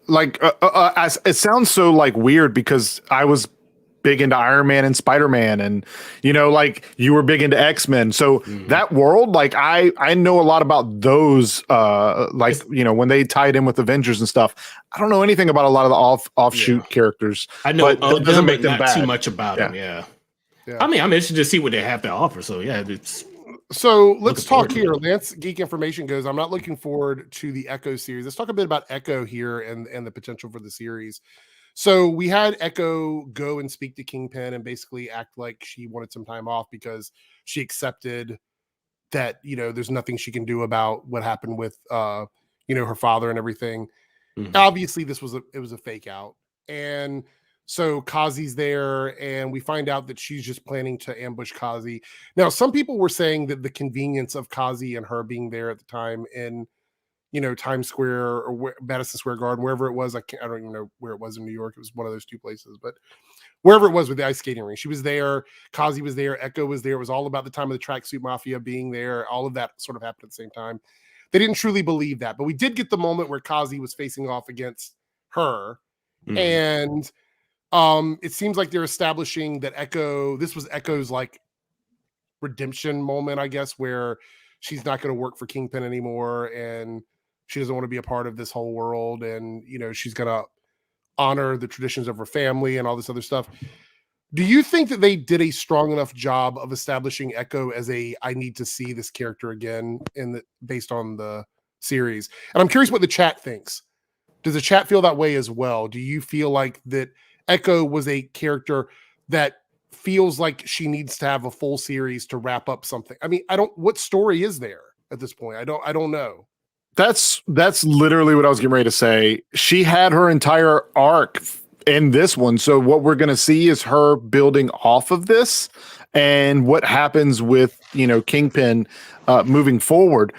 like, it sounds so like weird because I was big into Iron Man and Spider-Man, and like you were big into X-Men. So that world, like I know a lot about those. When they tied in with Avengers and stuff. I don't know anything about a lot of the offshoot characters. I know but that doesn't make them not bad. too much about them. Yeah. I mean, I'm interested to see what they have to offer. So it's. So let's talk here. Lance Geek Information goes, I'm not looking forward to the Echo series. Let's talk a bit about Echo here and the potential for the series. So we had Echo go and speak to Kingpin and basically act like she wanted some time off because she accepted that, there's nothing she can do about what happened with, her father and everything. Obviously it was a fake out. And so Kazi's there, and we find out that she's just planning to ambush Kazi. Now, some people were saying that the convenience of Kazi and her being there at the time in, Times Square or Madison Square Garden, wherever it was. I don't even know where it was in New York. It was one of those two places, but wherever it was with the ice skating ring, she was there. Kazi was there. Echo was there. It was all about the time of the Tracksuit Mafia being there. All of that sort of happened at the same time. They didn't truly believe that, but we did get the moment where Kazi was facing off against her, and it seems like they're establishing that this was Echo's like redemption moment, I guess, where she's not going to work for Kingpin anymore and she doesn't want to be a part of this whole world. And, she's going to honor the traditions of her family and all this other stuff. Do you think that they did a strong enough job of establishing Echo as I need to see this character again based on the series? And I'm curious what the chat thinks. Does the chat feel that way as well? Do you feel like that Echo was a character that feels like she needs to have a full series to wrap up something? I mean, what story is there at this point? I don't know. That's literally what I was getting ready to say. She had her entire arc in this one. So what we're going to see is her building off of this and what happens with, Kingpin moving forward.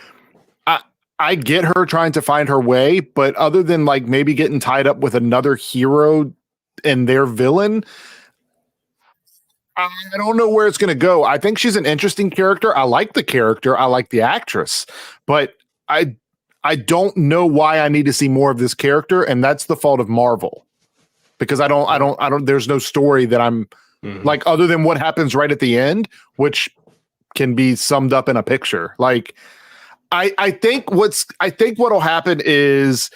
I get her trying to find her way, but other than like maybe getting tied up with another hero and their villain, I don't know where it's going to go. I think she's an interesting character. I like the character. I like the actress, but I don't know why I need to see more of this character. And that's the fault of Marvel, because I don't, there's no story that I'm like, other than what happens right at the end, which can be summed up in a picture. Like, I think what'll happen is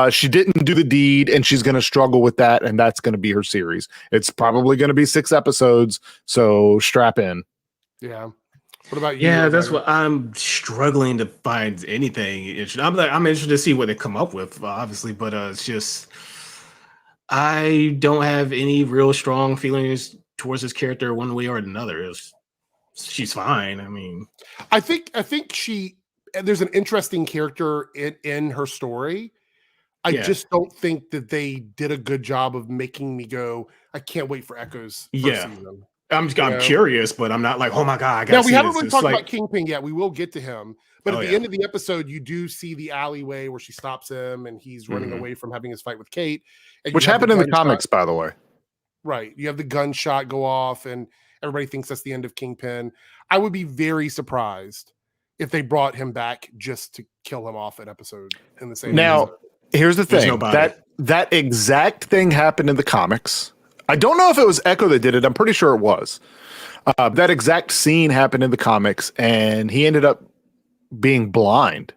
she didn't do the deed and she's going to struggle with that. And that's going to be her series. It's probably going to be 6 episodes. So strap in. Yeah. What about you? Yeah, that's what I'm struggling to find anything. I'm interested to see what they come up with, obviously, but it's just I don't have any real strong feelings towards this character one way or another. She's fine. I mean, I think there's an interesting character in her story. I just don't think that they did a good job of making me go, I can't wait for Echo's first season. I'm curious, but I'm not like, oh my God. Now, we haven't really talked about Kingpin yet. We will get to him. But at the end of the episode, you do see the alleyway where she stops him and he's running away from having his fight with Kate. Which happened in the comics, by the way. Right. You have the gunshot go off and everybody thinks that's the end of Kingpin. I would be very surprised if they brought him back just to kill him off an episode in the same episode. Here's the thing. That exact thing happened in the comics. I don't know if it was Echo that did it. I'm pretty sure it was. That exact scene happened in the comics, and he ended up being blind.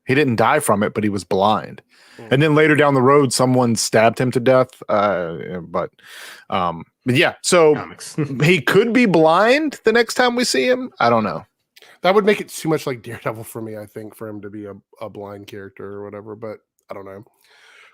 He didn't die from it, but he was blind. And then later down the road, someone stabbed him to death. But yeah, so he could be blind the next time we see him. I don't know. That would make it too much like Daredevil for me, I think, for him to be a blind character or whatever, but I don't know.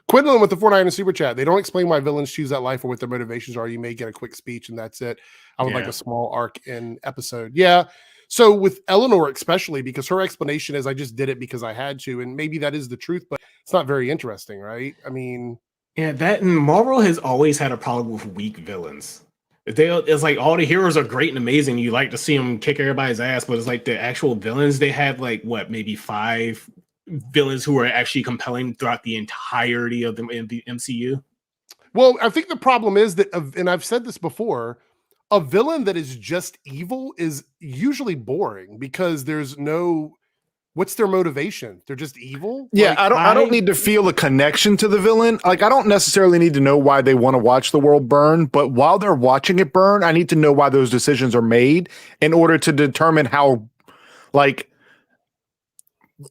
Quinlan with the 4.9 super chat. They don't explain why villains choose that life or what their motivations are. You may get a quick speech and that's it. I would like a small arc in episode. Yeah. So with Eleanor, especially because her explanation is I just did it because I had to. And maybe that is the truth, but it's not very interesting, right? I mean. Yeah, that and Marvel has always had a problem with weak villains. It's like all the heroes are great and amazing. You like to see them kick everybody's ass, but it's like the actual villains, they had like maybe 5 villains who are actually compelling throughout the entirety of the MCU. Well, I think the problem is that, and I've said this before, a villain that is just evil is usually boring because there's no. What's their motivation? They're just evil. Yeah, Like, I don't need to feel a connection to the villain. Like, I don't necessarily need to know why they want to watch the world burn, but while they're watching it burn, I need to know why those decisions are made in order to determine how, like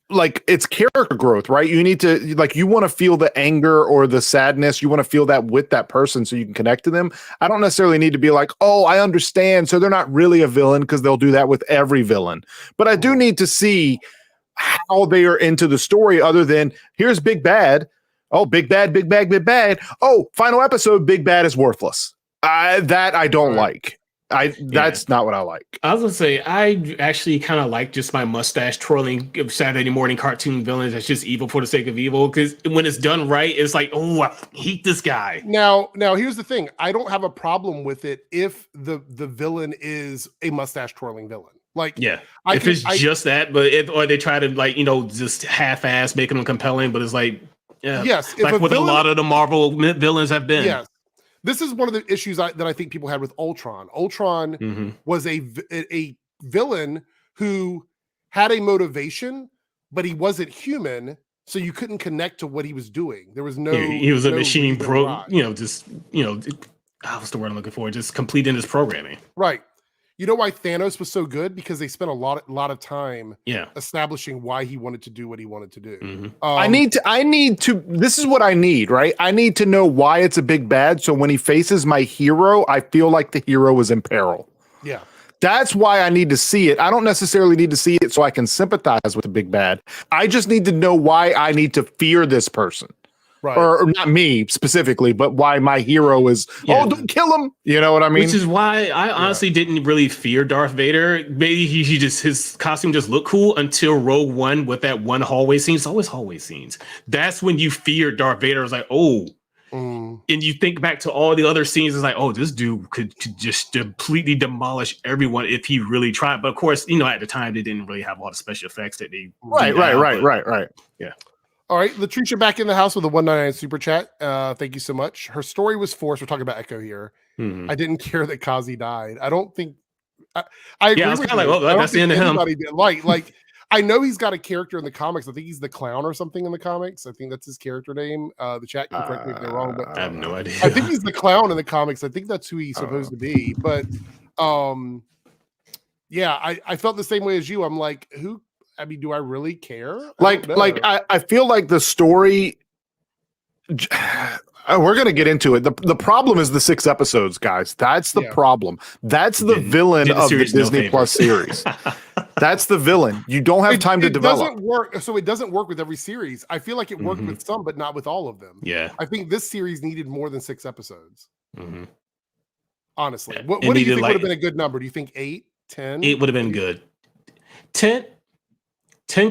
it's character growth, right? You need to, like, you want to feel the anger or the sadness. You want to feel that with that person so you can connect to them. I don't necessarily need to be like, oh, I understand. So they're not really a villain, because they'll do that with every villain. But I do need to see how they are into the story, other than here's big bad. Oh, big bad, big bad, big bad. Oh, final episode, big bad is worthless. That I don't like. That's not what I like. I was gonna say, I actually kind of like just my mustache twirling Saturday morning cartoon villains that's just evil for the sake of evil, because when it's done right, it's like, oh, I hate this guy. Now here's the thing. I don't have a problem with it if the villain is a mustache twirling villain. Like, yeah, if it's just that, but or they try to, like, just half-ass making them compelling, but it's like, yes, like what a lot of the Marvel villains have been. Yes, this is one of the issues that I think people had with Ultron. Ultron was a villain who had a motivation, but he wasn't human, so you couldn't connect to what he was doing. There was no. He was a machine what's the word I'm looking for? Just completing his programming. Right. You know why Thanos was so good? Because they spent a lot of time establishing why he wanted to do what he wanted to do. I need to, this is what I need, right? I need to know why it's a big bad. So when he faces my hero, I feel like the hero is in peril. Yeah. That's why I need to see it. I don't necessarily need to see it so I can sympathize with the big bad. I just need to know why I need to fear this person. Right. Or not me specifically, but why my hero is, don't kill him. You know what I mean? Which is why I honestly didn't really fear Darth Vader. Maybe his costume just looked cool until Rogue One with that one hallway scene. It's always hallway scenes. That's when you fear Darth Vader. It's like, and you think back to all the other scenes. It's like, oh, this dude could just completely demolish everyone if he really tried. But of course, at the time they didn't really have all the special effects that they. Right. Yeah. All right, Latricia back in the house with a 199 super chat. Thank you so much. Her story was forced. We're talking about Echo here. I didn't care that Kazi died. I don't think. I agree. I was kind of like, well, that's the end of him. Like, I know he's got a character in the comics. I think he's the clown or something in the comics. I think that's his character name. The chat can correct me if they're wrong, but I have no idea. I think he's the clown in the comics. I think that's who he's supposed to be. But I felt the same way as you. I'm like, who? I mean, do I really care? I feel like the story. We're gonna get into it. The problem is the 6 episodes, guys. That's the problem. That's the villain of the Disney Plus series. That's the villain. You don't have time to develop. It doesn't work. So it doesn't work with every series. I feel like it worked with some, but not with all of them. Yeah. I think this series needed more than 6 episodes. Honestly, what do you think would have been a good number? Do you think 8, 10? 8 would have been good. 10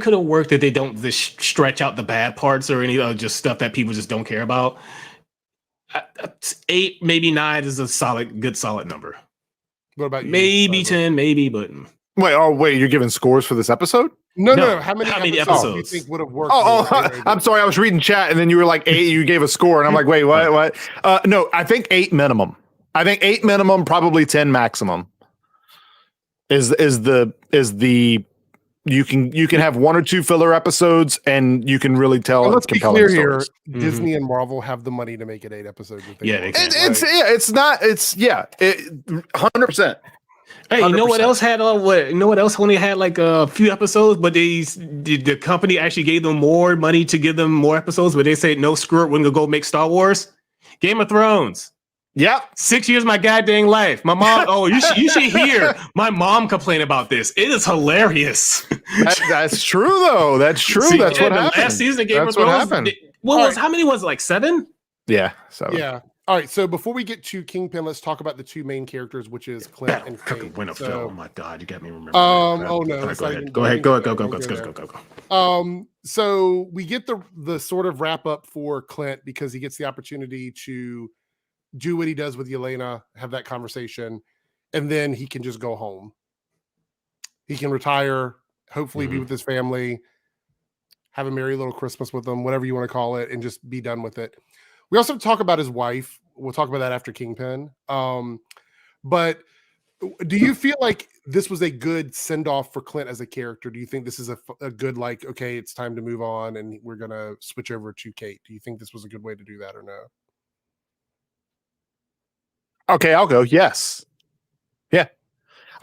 could have worked if they don't just stretch out the bad parts or any just stuff that people just don't care about. 8, maybe 9 is a good solid number. What about you? Maybe 10, maybe, but wait, you're giving scores for this episode? No. How many episodes do you think would have worked? I'm sorry. I was reading chat and then you were like 8. You gave a score and I'm like, wait, what? No, I think 8 minimum. I think 8 minimum, probably 10 maximum. Is the you can have 1 or 2 filler episodes and you can really tell. Well, let's be clear here. Disney and Marvel have the money to make it 8 episodes. It's 100%. Hey, 100%. You know what else had? You know what else only had like a few episodes, but the company actually gave them more money to give them more episodes, but they said no, screw it, we're gonna go make Star Wars, Game of Thrones. Yep. 6 years of my goddamn life. My mom, you should hear my mom complain about this. It is hilarious. That's true, though. That's true. See, that's what happened. Last season of Game of Thrones. How many was it? Like 7? Yeah. 7. Yeah. All right. So before we get to Kingpin, let's talk about the 2 main characters, which is Clint and Kate. Oh my God, you got me remembering. Go ahead. Go. So we get the sort of wrap up for Clint because he gets the opportunity to do what he does with Yelena, have that conversation, and then he can just go home. He can retire, hopefully be with his family, have a merry little Christmas with them, whatever you want to call it, and just be done with it. We also talk about his wife. We'll talk about that after Kingpin. But Do you feel like this was a good send-off for Clint as a character? Do you think this is a good, like, okay, it's time to move on and we're going to switch over to Kate? Do you think this was a good way to do that or no? Okay, I'll go. Yes. Yeah.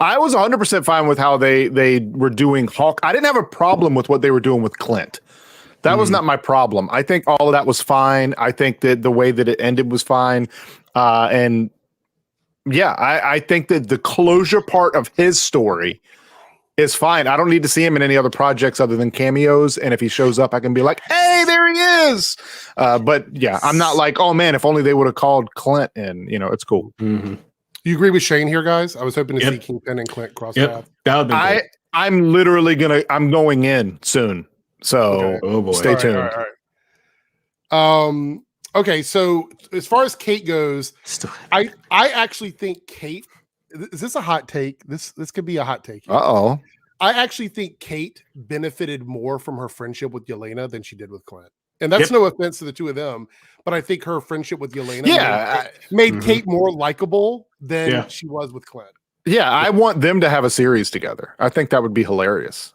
I was 100% fine with how they were doing Hawk. I didn't have a problem with what they were doing with Clint. That was not my problem. I think all of that was fine. I think that the way that it ended was fine. And yeah, I think that the closure part of his story is fine. I don't need to see him in any other projects other than cameos. And if he shows up, I can be like, hey, there he is. But yeah, I'm not like, oh man, if only they would have called Clint in. You know, it's cool. Mm-hmm. You agree with Shane here, guys? I was hoping to see Kingpin and Clint cross paths. That would be cool. I'm literally I'm going in soon. So stay tuned. All right. Okay, so as far as Kate goes, I actually think Kate. Is this a hot take? This could be a hot take. Uh-oh. I actually think Kate benefited more from her friendship with Yelena than she did with Clint. And that's no offense to the two of them, but I think her friendship with Yelena made Kate more likable than she was with Clint. Yeah, I want them to have a series together. I think that would be hilarious.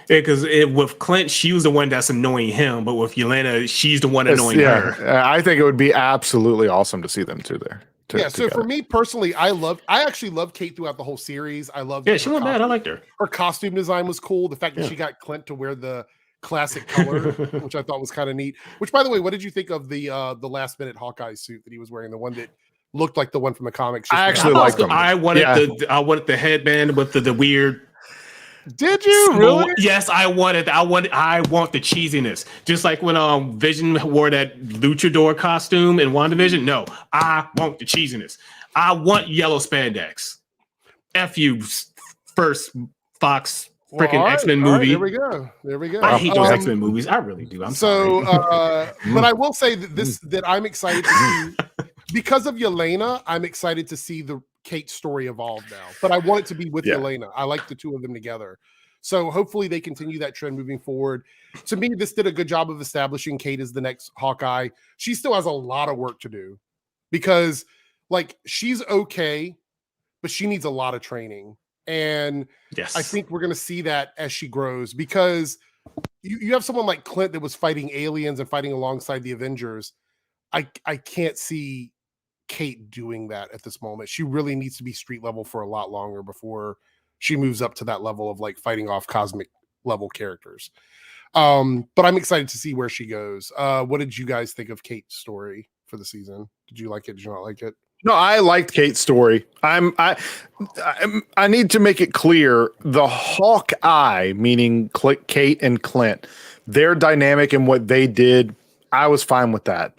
Yeah, because with Clint, she was the one that's annoying him, but with Yelena, she's the one annoying her. I think it would be absolutely awesome to see them two there. So for me personally, I actually love Kate throughout the whole series. I love she wasn't bad. I liked her. Her costume design was cool. The fact that she got Clint to wear the classic color, which I thought was kind of neat. Which, by the way, what did you think of the last minute Hawkeye suit that he was wearing? The one that looked like the one from the comics. I actually liked them. I wanted the headband with the weird. Did you really? Yes, I want the cheesiness. Just like when Vision wore that luchador costume in WandaVision. No, I want the cheesiness. I want yellow spandex. F you, first Fox freaking X-Men movie. Right, there we go. I hate those X-Men movies. I really do. Sorry. But I will say that I'm excited to see because of Yelena. I'm excited to see the Kate story evolve now, but I want it to be with Yelena. I like the two of them together. So hopefully they continue that trend moving forward. To me, this did a good job of establishing Kate as the next Hawkeye. She still has a lot of work to do because like she's okay, but she needs a lot of training. And I think we're going to see that as she grows because you have someone like Clint that was fighting aliens and fighting alongside the Avengers. I can't see Kate doing that at this moment. She really needs to be street level for a lot longer before she moves up to that level of like fighting off cosmic level characters. But I'm excited to see where she goes. What did you guys think of Kate's story for the season? Did you like it? Did you not like it? No, I liked Kate's story. I need to make it clear the Hawkeye, meaning Kate and Clint, their dynamic and what they did, I was fine with that.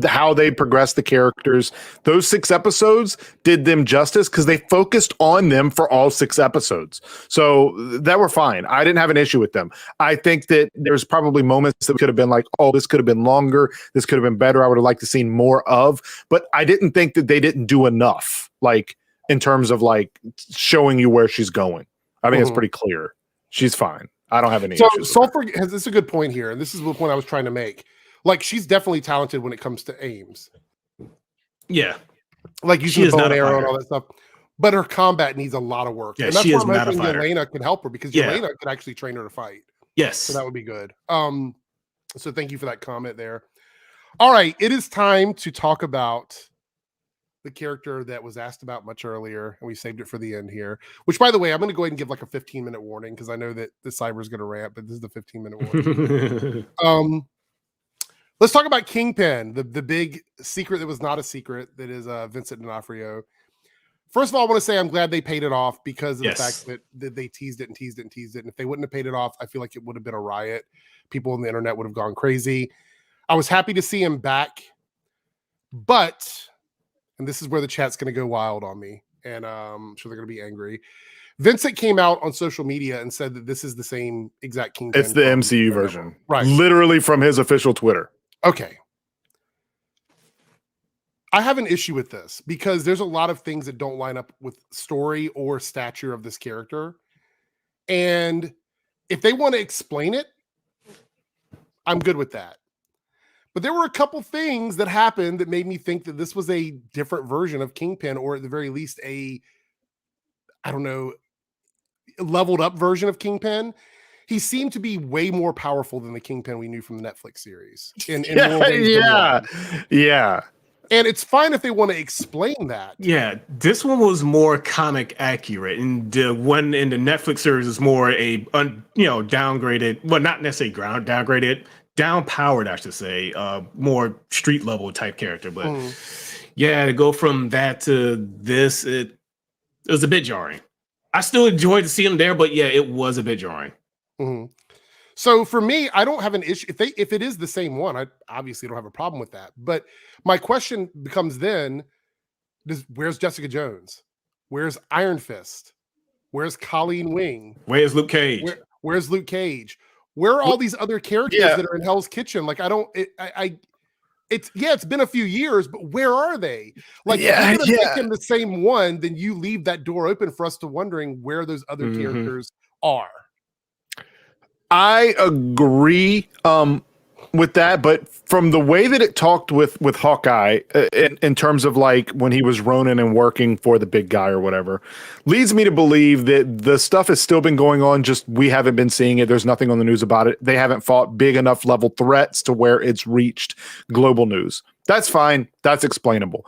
How they progressed the characters, those 6 episodes did them justice because they focused on them for all 6 episodes. So that were fine. I didn't have an issue with them. I think that there's probably moments that could have been like, oh, this could have been longer. This could have been better. I would have liked to seen more of, but I didn't think that they didn't do enough, like in terms of like showing you where she's going. I think it's pretty clear. She's fine. I don't have any issues. Sulfur has this is a good point here, and this is the point I was trying to make. Like she's definitely talented when it comes to aims. Yeah, like using the bow and arrow and all that stuff. But her combat needs a lot of work. Yeah, and that's she why is I'm not a hoping fighter. Yelena can help her because Yelena could actually train her to fight. Yes, so that would be good. So thank you for that comment there. All right, it is time to talk about the character that was asked about much earlier, and we saved it for the end here. Which, by the way, I'm going to go ahead and give like a 15-minute warning because I know that the cyber is going to ramp, but this is the 15-minute warning. Let's talk about Kingpin, the big secret that was not a secret, that is Vincent D'Onofrio. First of all, I want to say I'm glad they paid it off because of the fact that they teased it. And if they wouldn't have paid it off, I feel like it would have been a riot. People on the internet would have gone crazy. I was happy to see him back, but, and this is where the chat's going to go wild on me, and I'm sure they're going to be angry. Vincent came out on social media and said that this is the same exact Kingpin. It's the MCU version. Right. Literally from his official Twitter. Okay. I have an issue with this because there's a lot of things that don't line up with story or stature of this character. And if they want to explain it, I'm good with that. But there were a couple things that happened that made me think that this was a different version of Kingpin, or at the very least a I don't know, leveled up version of Kingpin. He seemed to be way more powerful than the Kingpin we knew from the Netflix series in more ways than one. Yeah. And it's fine if they want to explain that. Yeah, this one was more comic accurate, and the one in the Netflix series is more a downgraded, well, not necessarily downgraded, down powered, I should say, more street level type character. But yeah, to go from that to this, it was a bit jarring. I still enjoyed to see him there, but yeah, it was a bit jarring. So for me, I don't have an issue if it is the same one. I obviously don't have a problem with that. But my question becomes then: where's Jessica Jones? Where's Iron Fist? Where's Colleen Wing? Where's Luke Cage? Where's Luke Cage? Where are all these other characters that are in Hell's Kitchen? Like it's been a few years, but where are they? Like if you're gonna make him the same one, then you leave that door open for us to wondering where those other characters are. I agree with that, but from the way that it talked with Hawkeye in terms of like when he was Ronin and working for the big guy or whatever, leads me to believe that the stuff has still been going on, just we haven't been seeing it. There's nothing on the news about it. They haven't fought big enough level threats to where it's reached global news. That's fine. That's explainable.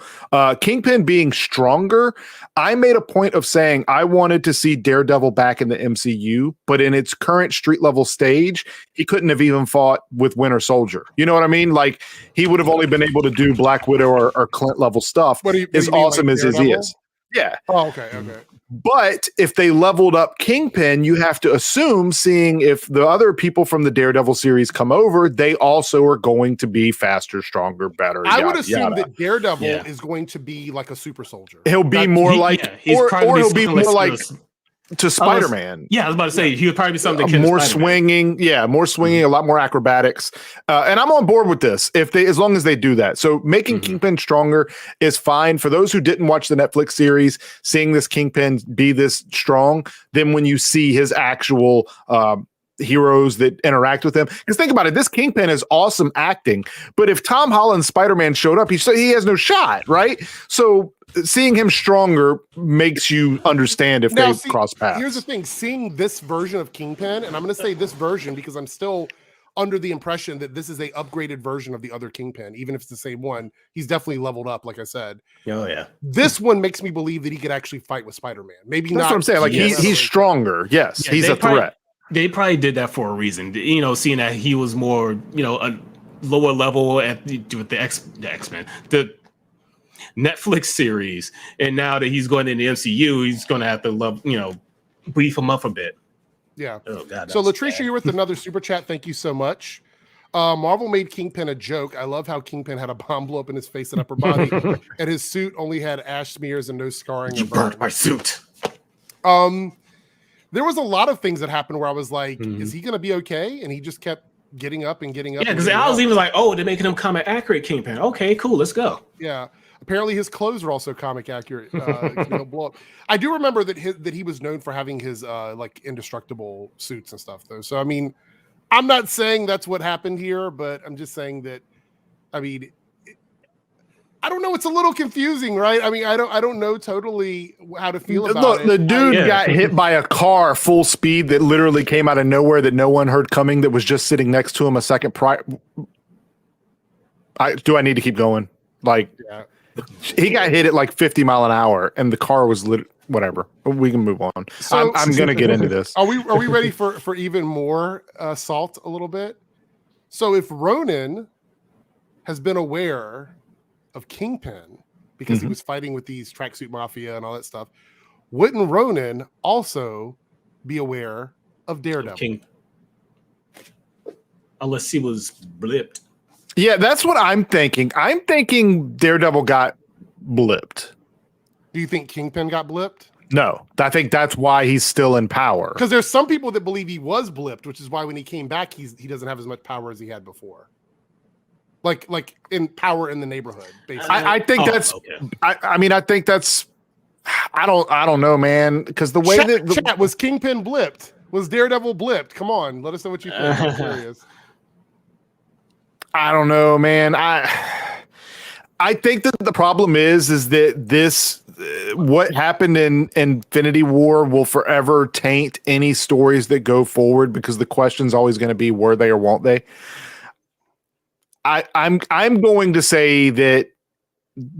Kingpin being stronger, I made a point of saying I wanted to see Daredevil back in the MCU, but in its current street level stage, he couldn't have even fought with Winter Soldier. You know what I mean? Like he would have only been able to do Black Widow or Clint level stuff as awesome as he is. Yeah. Oh, okay. But if they leveled up Kingpin, you have to assume, seeing if the other people from the Daredevil series come over, they also are going to be faster, stronger, better. I would assume that Daredevil is going to be like a super soldier. He'll be more like, or he'll be more like to Spider-Man. I was about to say he would probably be something more swinging, a lot more acrobatics. And I'm on board with this as long as they do that. So making Kingpin stronger is fine. For those who didn't watch the Netflix series, seeing this Kingpin be this strong, then when you see his actual heroes that interact with him, because think about it, this Kingpin is awesome acting, but if Tom Holland's Spider-Man showed up, he has no shot, right? So seeing him stronger makes you understand if they cross paths. Here's the thing, seeing this version of Kingpin, and I'm going to say this version because I'm still under the impression that this is a upgraded version of the other Kingpin, even if it's the same one. He's definitely leveled up, like I said. Oh yeah. This one makes me believe that he could actually fight with Spider-Man. Maybe That's not. what I'm saying. Like he's stronger. Yes, he's a threat. They probably did that for a reason. Seeing that he was more, a lower level with the X-Men, the Netflix series, and now that he's going in the MCU, he's going to have to beef him up a bit. Yeah. Oh God. So Latricia, you're with another super chat. Thank you so much. Marvel made Kingpin a joke. I love how Kingpin had a bomb blow up in his face and upper body, and his suit only had ash smears and no scarring. You burnt my suit. There was a lot of things that happened where I was like, is he going to be okay? And he just kept getting up and getting up. Yeah, because I was even like, oh, they're making him comic accurate Kingpin. Okay, cool, let's go. Yeah. Apparently his clothes are also comic accurate. Blow up. I do remember that he was known for having his like indestructible suits and stuff though. So I mean, I'm not saying that's what happened here, but I'm just saying that I don't know. It's a little confusing, right? I mean, I don't know totally how to feel about it. The dude got hit by a car full speed that literally came out of nowhere that no one heard coming, that was just sitting next to him a second prior. Do I need to keep going? Like, he got hit at like 50 mile an hour and the car was whatever. We can move on. So, I'm going to get into this. Are we ready for even more salt a little bit? So if Ronin has been aware of Kingpin because he was fighting with these tracksuit mafia and all that stuff, wouldn't Ronin also be aware of Daredevil? Unless he was blipped. Yeah, that's what I'm thinking. I'm thinking Daredevil got blipped. Do you think Kingpin got blipped? No, I think that's why he's still in power. Because there's some people that believe he was blipped, which is why when he came back, he doesn't have as much power as he had before. Like in power in the neighborhood, basically. I think that's. Okay. I think that's. I don't know, man. Because the way chat was Kingpin blipped, was Daredevil blipped. Come on, let us know what you think. I'm curious. I don't know, man. I think that the problem is that this what happened in Infinity War will forever taint any stories that go forward, because the question's always going to be, were they or won't they? I'm going to say that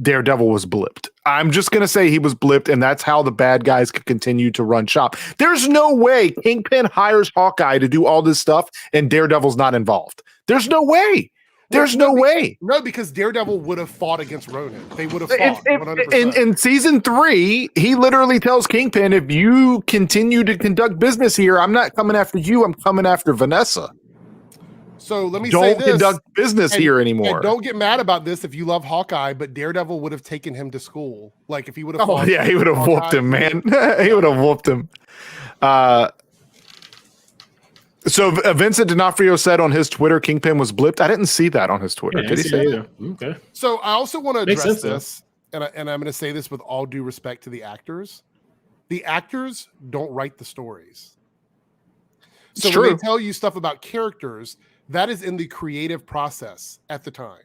Daredevil was blipped. I'm just going to say he was blipped, and that's how the bad guys could continue to run shop. There's no way Kingpin hires Hawkeye to do all this stuff and Daredevil's not involved. There's no way. There's no way. No, because Daredevil would have fought against Ronan. They would have fought 100%. In season 3, he literally tells Kingpin, if you continue to conduct business here, I'm not coming after you. I'm coming after Vanessa. So let me say this. Don't conduct business here anymore. And don't get mad about this if you love Hawkeye, but Daredevil would have taken him to school. Like if he would have fought. Yeah, he would have whooped him, man. He would have whooped him. So Vincent D'Onofrio said on his Twitter, Kingpin was blipped. I didn't see that on his Twitter. Yeah, did he say that? Okay. So I also want to address this, and I'm going to say this with all due respect to the actors. The actors don't write the stories. So when they tell you stuff about characters, that is in the creative process at the time.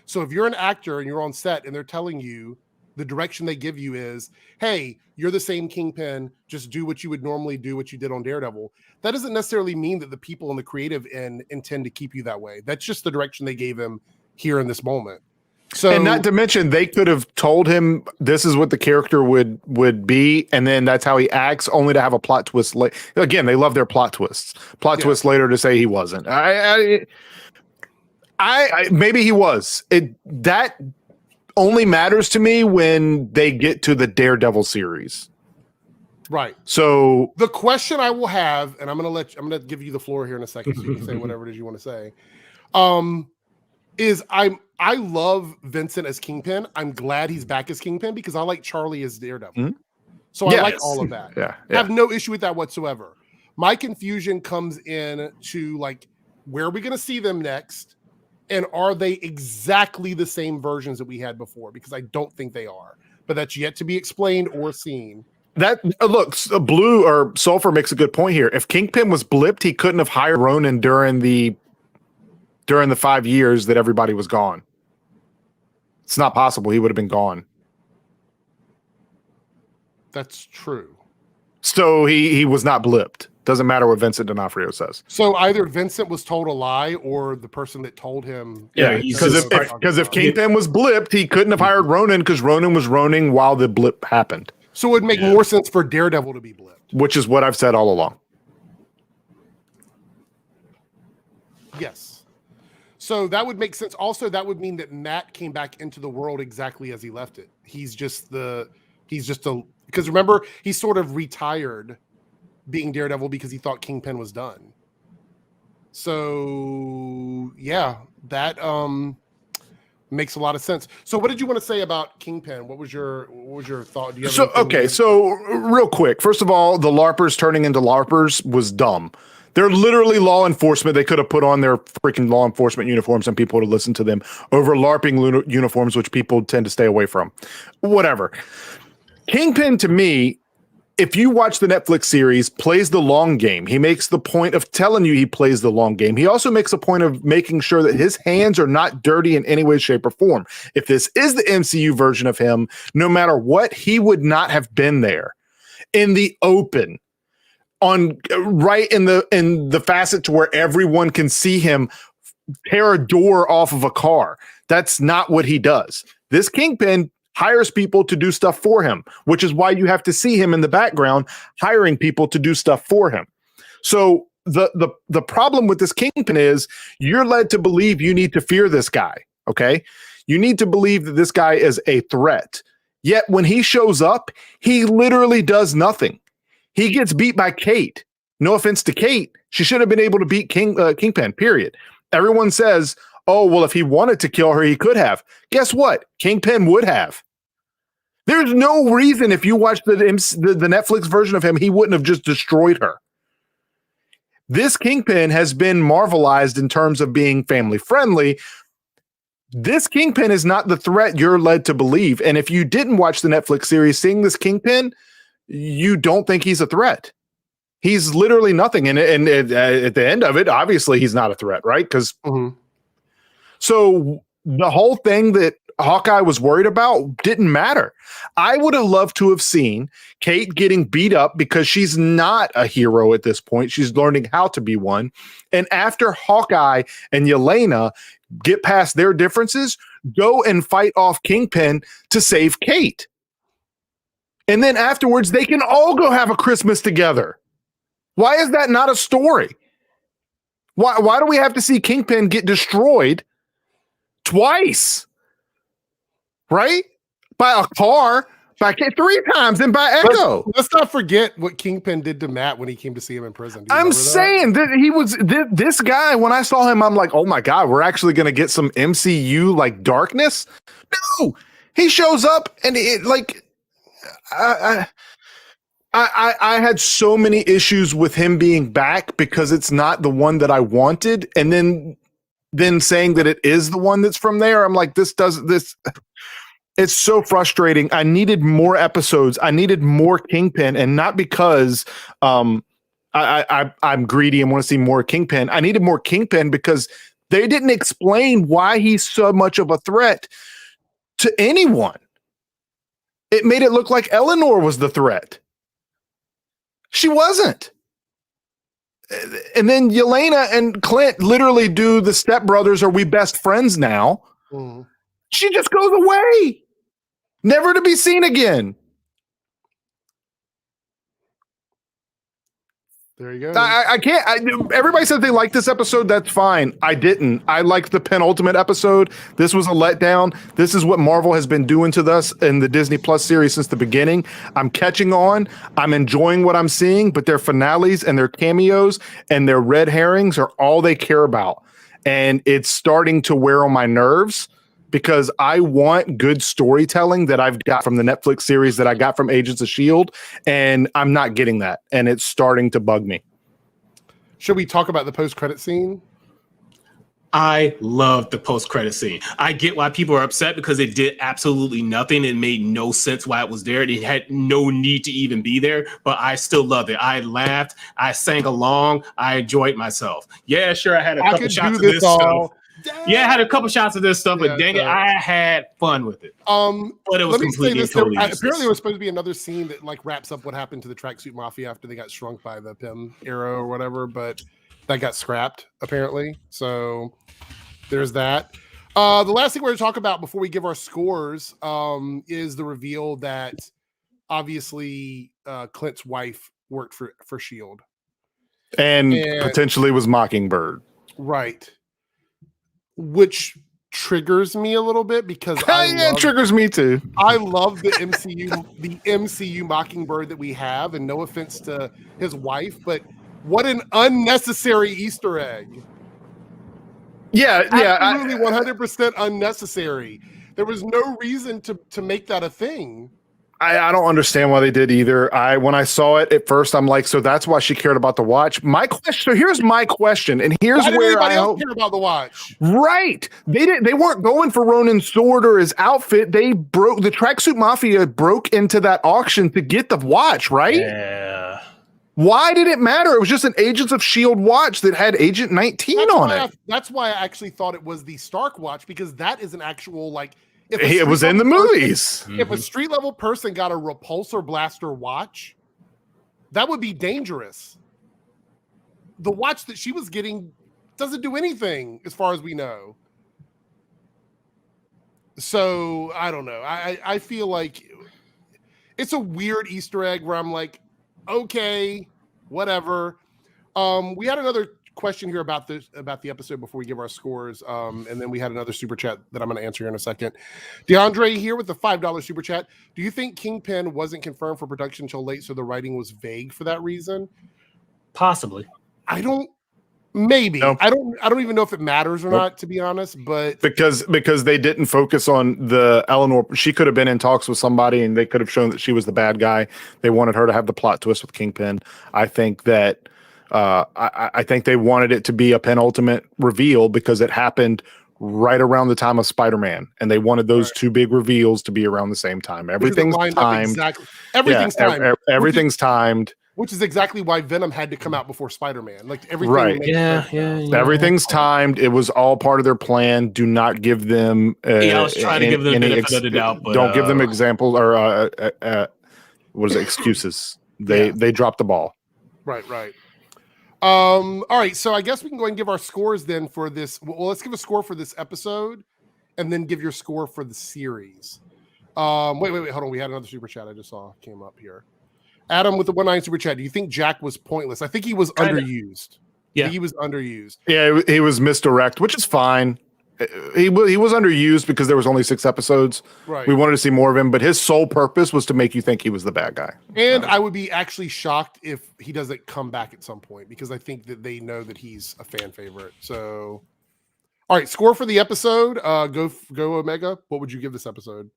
So if you're an actor and you're on set and they're telling you, the direction they give you is, hey, you're the same Kingpin, just do what you would normally do, what you did on Daredevil. That doesn't necessarily mean that the people in the creative end intend to keep you that way. That's just the direction they gave him here in this moment. So, and not to mention, they could have told him this is what the character would be, and then that's how he acts, only to have a plot twist. Again, they love their plot twists. Twist later to say he wasn't. I maybe he was. That only matters to me when they get to the Daredevil series. Right. So the question I will have, and I'm gonna give you the floor here in a second, so you can say whatever it is you want to say. Is I love Vincent as Kingpin. I'm glad he's back as Kingpin because I like Charlie as Daredevil. Mm-hmm. So I like all of that. Yeah. I have no issue with that whatsoever. My confusion comes in to like, where are we going to see them next? And are they exactly the same versions that we had before? Because I don't think they are, but that's yet to be explained or seen. That look, Blue or Sulfur makes a good point here. If Kingpin was blipped, he couldn't have hired Ronan during the 5 years that everybody was gone. It's not possible. He would have been gone. That's true. So he was not blipped. Doesn't matter what Vincent D'Onofrio says. So either Vincent was told a lie or the person that told him. Yeah, because if Kingpin was blipped, he couldn't have hired Ronan because Ronan was Ronin while the blip happened. So it would make more sense for Daredevil to be blipped. Which is what I've said all along. Yes. So that would make sense. Also, that would mean that Matt came back into the world exactly as he left it. Because remember, he sort of retired being Daredevil because he thought Kingpin was done. So yeah, that makes a lot of sense. So what did you want to say about Kingpin? What was your thought? Do you have so real quick, first of all, the LARPers turning into LARPers was dumb. They're literally law enforcement. They could have put on their freaking law enforcement uniforms and people would have listened to them over LARPing uniforms, which people tend to stay away from. Whatever. Kingpin, to me, if you watch the Netflix series, plays the long game. He makes the point of telling you he plays the long game. He also makes a point of making sure that his hands are not dirty in any way, shape, or form. If this is the MCU version of him, no matter what, he would not have been there in the open, right in the facet to where everyone can see him tear a door off of a car. That's not what he does. This Kingpin hires people to do stuff for him, which is why you have to see him in the background hiring people to do stuff for him. So the problem with this Kingpin is you're led to believe you need to fear this guy, okay? You need to believe that this guy is a threat. Yet when he shows up, he literally does nothing. He gets beat by Kate. No offense to Kate. She should have been able to beat Kingpin, period. Everyone says, oh, well, if he wanted to kill her, he could have. Guess what? Kingpin would have. There's no reason if you watch the Netflix version of him, he wouldn't have just destroyed her. This Kingpin has been marvelized in terms of being family friendly. This Kingpin is not the threat you're led to believe. And if you didn't watch the Netflix series, seeing this Kingpin, you don't think he's a threat. He's literally nothing. And at the end of it, obviously he's not a threat, right? Because so the whole thing that Hawkeye was worried about didn't matter. I would have loved to have seen Kate getting beat up because she's not a hero at this point. She's learning how to be one. And after Hawkeye and Yelena get past their differences, go and fight off Kingpin to save Kate. And then afterwards, they can all go have a Christmas together. Why is that not a story? Why do we have to see Kingpin get destroyed twice? Right? By a car, by 3 times, and by Echo. Let's not forget what Kingpin did to Matt when he came to see him in prison. I'm saying that he was this guy. When I saw him, I'm like, oh my God, we're actually going to get some MCU like darkness. No, he shows up and it like, I had so many issues with him being back because it's not the one that I wanted. And then saying that it is the one that's from there. I'm like, this. It's so frustrating. I needed more episodes. I needed more Kingpin, and not because I'm greedy and want to see more Kingpin. I needed more Kingpin because they didn't explain why he's so much of a threat to anyone. It made it look like Eleanor was the threat. She wasn't. And then Yelena and Clint literally do the stepbrothers, are we best friends now? Mm. She just goes away. Never to be seen again. There you go. I can't. Everybody said they liked this episode. That's fine. I didn't. I liked the penultimate episode. This was a letdown. This is what Marvel has been doing to us in the Disney Plus series since the beginning. I'm catching on. I'm enjoying what I'm seeing, but their finales and their cameos and their red herrings are all they care about. And it's starting to wear on my nerves, because I want good storytelling that I've got from the Netflix series that I got from Agents of S.H.I.E.L.D., and I'm not getting that, and it's starting to bug me. Should we talk about the post-credit scene? I love the post-credit scene. I get why people are upset because it did absolutely nothing. It made no sense why it was there. It had no need to even be there, but I still loved it. I laughed. I sang along. I enjoyed myself. Yeah, sure, I had a couple shots of this stuff. Yeah, I had a couple shots of this stuff, but dang it, I had fun with it. But it was completely totally useless. Apparently, there was supposed to be another scene that like wraps up what happened to the Tracksuit Mafia after they got shrunk by the Pym arrow or whatever, but that got scrapped apparently. So there's that. The last thing we're going to talk about before we give our scores is the reveal that obviously Clint's wife worked for S.H.I.E.L.D. and potentially was Mockingbird. Right. Which triggers me a little bit because it triggers me too. I love the MCU Mockingbird that we have, and no offense to his wife, but what an unnecessary Easter egg. Absolutely 100% unnecessary. There was no reason to make that a thing. I don't understand why they did either. When I saw it at first, I'm like, so that's why she cared about the watch. So here's my question, and here's why did where anybody else care about the watch. Right? They weren't going for Ronan's sword or his outfit. The Tracksuit Mafia broke into that auction to get the watch, right? Yeah. Why did it matter? It was just an Agents of S.H.I.E.L.D. watch that had Agent 19 on it. That's why I actually thought it was the Stark watch, because that is an actual like. It was in the movies. If a street level person got a repulsor blaster watch, that would be dangerous. The watch that she was getting doesn't do anything as far as we know. So I don't know. I feel like it's a weird Easter egg where I'm like, okay, whatever. We had another question here about the episode before we give our scores, and then we had another super chat that I'm going to answer here in a second. DeAndre here with the $5 super chat. Do you think Kingpin wasn't confirmed for production until late, so the writing was vague for that reason? Possibly. Maybe. Nope. I don't even know if it matters or not, to be honest, but because they didn't focus on the Eleanor. She could have been in talks with somebody and they could have shown that she was the bad guy. They wanted her to have the plot twist with Kingpin. I think that I think they wanted it to be a penultimate reveal because it happened right around the time of Spider-Man, and they wanted those two big reveals to be around the same time. Everything's timed. Exactly. Everything's timed. Everything's timed. Which is exactly why Venom had to come out before Spider-Man. Like everything. Right. Yeah. Everything's timed. It was all part of their plan. Do not give them. I was trying to give them the benefit of the doubt, but don't give them examples or what is it? Excuses. They dropped the ball. Right. All right. So I guess we can go ahead and give our scores then for this. Well, let's give a score for this episode, and then give your score for the series. Wait. Hold on. We had another super chat I just saw came up here. Adam with the 1.9 super chat. Do you think Jack was pointless? I think he was underused. Yeah, he was underused. Yeah, he was misdirect, which is fine. He was underused because there was only 6 episodes. Right. We wanted to see more of him, but his sole purpose was to make you think he was the bad guy. And I would be actually shocked if he doesn't come back at some point because I think that they know that he's a fan favorite. So, all right, score for the episode. Go Omega. What would you give this episode?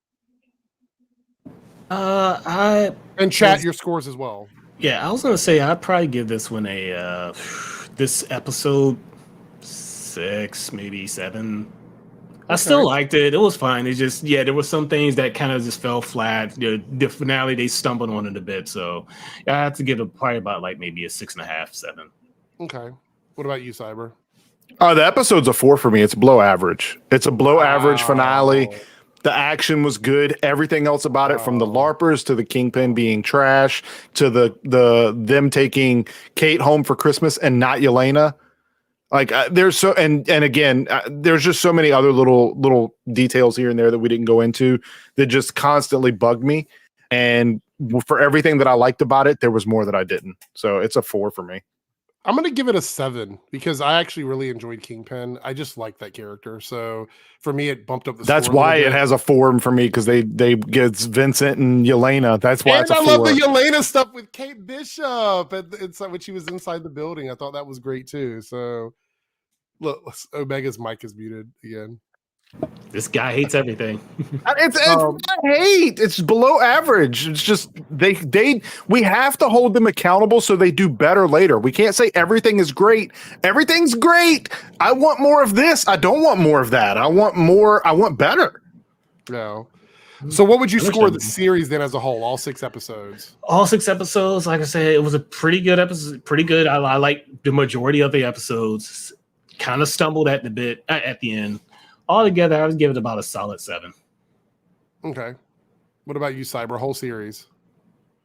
And chat your scores as well. Yeah, I was gonna say I'd probably give this one a this episode 6, maybe 7. I still liked it. It was fine. It just there were some things that kind of just fell flat. The finale they stumbled on it a bit, so I have to give it probably about like maybe a 6.5, 7. Okay. What about you, Cyber? The episode's a 4 for me. It's below average. It's a below average finale. The action was good. Everything else about it, from the LARPers to the Kingpin being trash to the them taking Kate home for Christmas and not Yelena. Like there's so and again, there's just so many other little details here and there that we didn't go into that just constantly bugged me. And for everything that I liked about it, there was more that I didn't. So it's a 4 for me. I'm going to give it a 7 because I actually really enjoyed Kingpin. I just like that character. So for me, it bumped up the That's score why it has a 4 for me, because they get Vincent and Yelena. That's why it's a 4. I love the Yelena stuff with Kate Bishop and when she was inside the building. I thought that was great too. So look, Omega's mic is muted again. This guy hates everything. It's not hate. It's below average. It's just we have to hold them accountable so they do better later. We can't say everything is great. Everything's great. I want more of this. I don't want more of that. I want more. I want better. No. So what would you score the series then as a whole? All 6 episodes. All 6 episodes. Like I said, it was a pretty good episode. Pretty good. I like the majority of the episodes. Kind of stumbled at the end. Altogether, I would give it about a solid 7. Okay. What about you, Cyber? Whole series?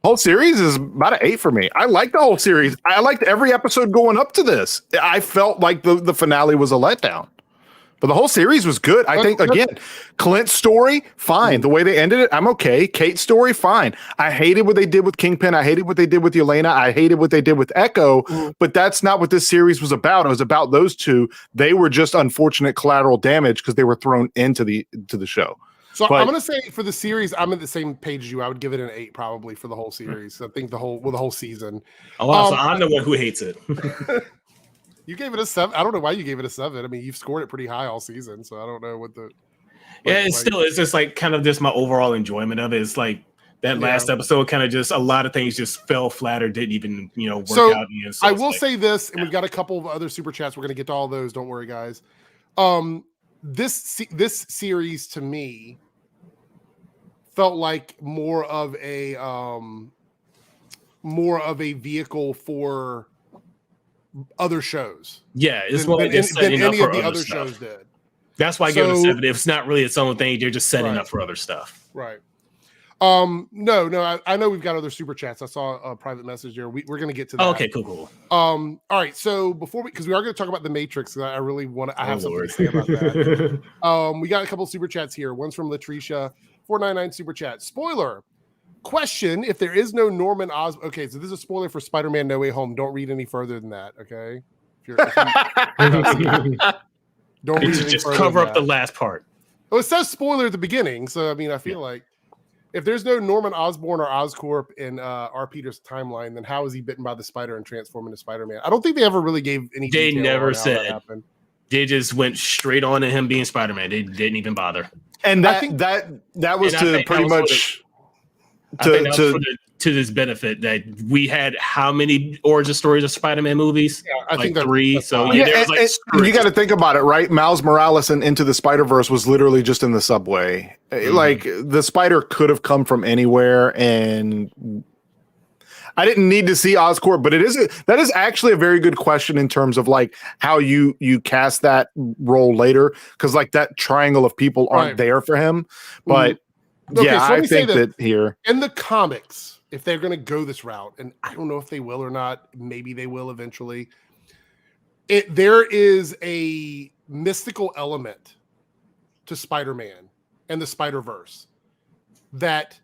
Whole series is about an 8 for me. I like the whole series. I liked every episode going up to this. I felt like the finale was a letdown. But the whole series was good. I think, again, Clint's story, fine. The way they ended it, I'm okay. Kate's story, fine. I hated what they did with Kingpin. I hated what they did with Yelena. I hated what they did with Echo. But that's not what this series was about. It was about those two. They were just unfortunate collateral damage because they were thrown into the show. So I'm going to say for the series, I'm at the same page as you. I would give it an 8 probably for the whole series. I think the whole season. Oh, wow, so I'm the one who hates it. You gave it a 7. I don't know why you gave it a 7. I mean, you've scored it pretty high all season, so I don't know what the. It's just like kind of just my overall enjoyment of it. It's like that last episode kind of just a lot of things just fell flat or didn't even work out. So I will say this, and we've got a couple of other super chats. We're going to get to all those. Don't worry, guys. This series to me felt like more of a vehicle for other shows. Yeah, it's than more like any of the other shows did. That's why I give it a 7. If it's not really its own thing, they're just setting up for other stuff. Right. No, I know we've got other super chats. I saw a private message there. We're going to get to that. Okay, cool. All right. So because we are going to talk about the Matrix, I really want to. I have something to say about that. We got a couple of super chats here. One's from Latricia 499 super chat. Spoiler question: if there is no Norman Osborn, okay, so this is a spoiler for Spider-Man: No Way Home. Don't read any further than that. Okay. Don't read just cover up the last part. Well, it says spoiler at the beginning, so I mean, I feel like if there's no Norman Osborn or Oscorp in R. Peter's timeline, then how is he bitten by the spider and transformed into Spider-Man? I don't think they ever really gave any. They never said. That happened. They just went straight on to him being Spider-Man. They didn't even bother. And that was to pretty much to this benefit that we had how many origin stories of Spider-Man movies? Yeah, I think 3. So you got to think about it, right? Miles Morales and Into the Spider-Verse was literally just in the subway. Like the spider could have come from anywhere, and I didn't need to see Oscorp, but that is actually a very good question in terms of like how you cast that role later, because like that triangle of people aren't there for him. But Okay, so I think that here in the comics, if they're going to go this route, and I don't know if they will or not, maybe they will eventually. There is a mystical element to Spider-Man and the Spider-Verse that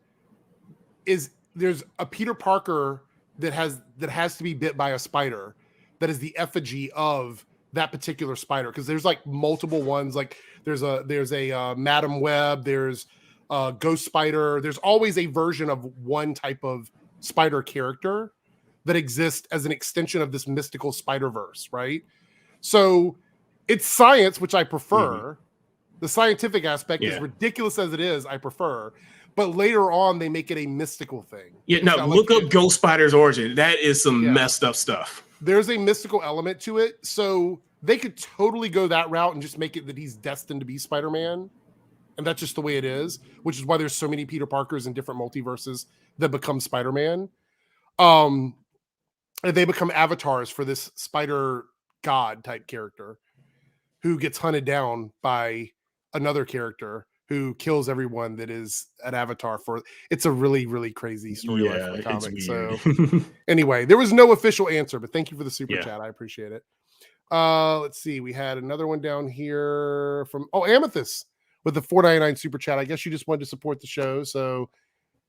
is, there's a Peter Parker that has to be bit by a spider that is the effigy of that particular spider, because there's like multiple ones. Like there's a Madam Web, there's a Ghost Spider. There's always a version of one type of spider character that exists as an extension of this mystical Spider-Verse, right? So it's science, which I prefer. The scientific aspect, as ridiculous as it is, I prefer. But later on, they make it a mystical thing. Yeah, no, look up Ghost Spider's origin. That is some messed up stuff. There's a mystical element to it. So they could totally go that route and just make it that he's destined to be Spider-Man. And that's just the way it is, which is why there's so many Peter Parkers in different multiverses that become Spider-Man. And they become avatars for this spider god type character who gets hunted down by another character who kills everyone that is an avatar for. It's a really, really crazy storyline for the comic. So anyway, there was no official answer, but thank you for the super chat. I appreciate it. Let's see. We had another one down here from Amethyst with the $4.99 super chat. I guess you just wanted to support the show. So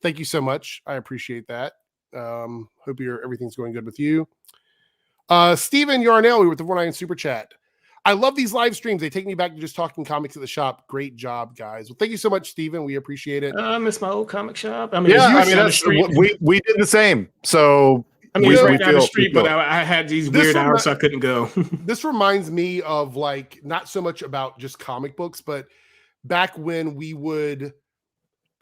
thank you so much. I appreciate that. Hope everything's going good with you. Steven Yarnell with the $4.99 super chat. I love these live streams. They take me back to just talking comics at the shop. Great job, guys. Well, thank you so much, Steven. We appreciate it. I miss my old comic shop. I mean, we did the same. So I mean, it's right down the street, but I had these weird hours, so I couldn't go. This reminds me of like not so much about just comic books, but back when we would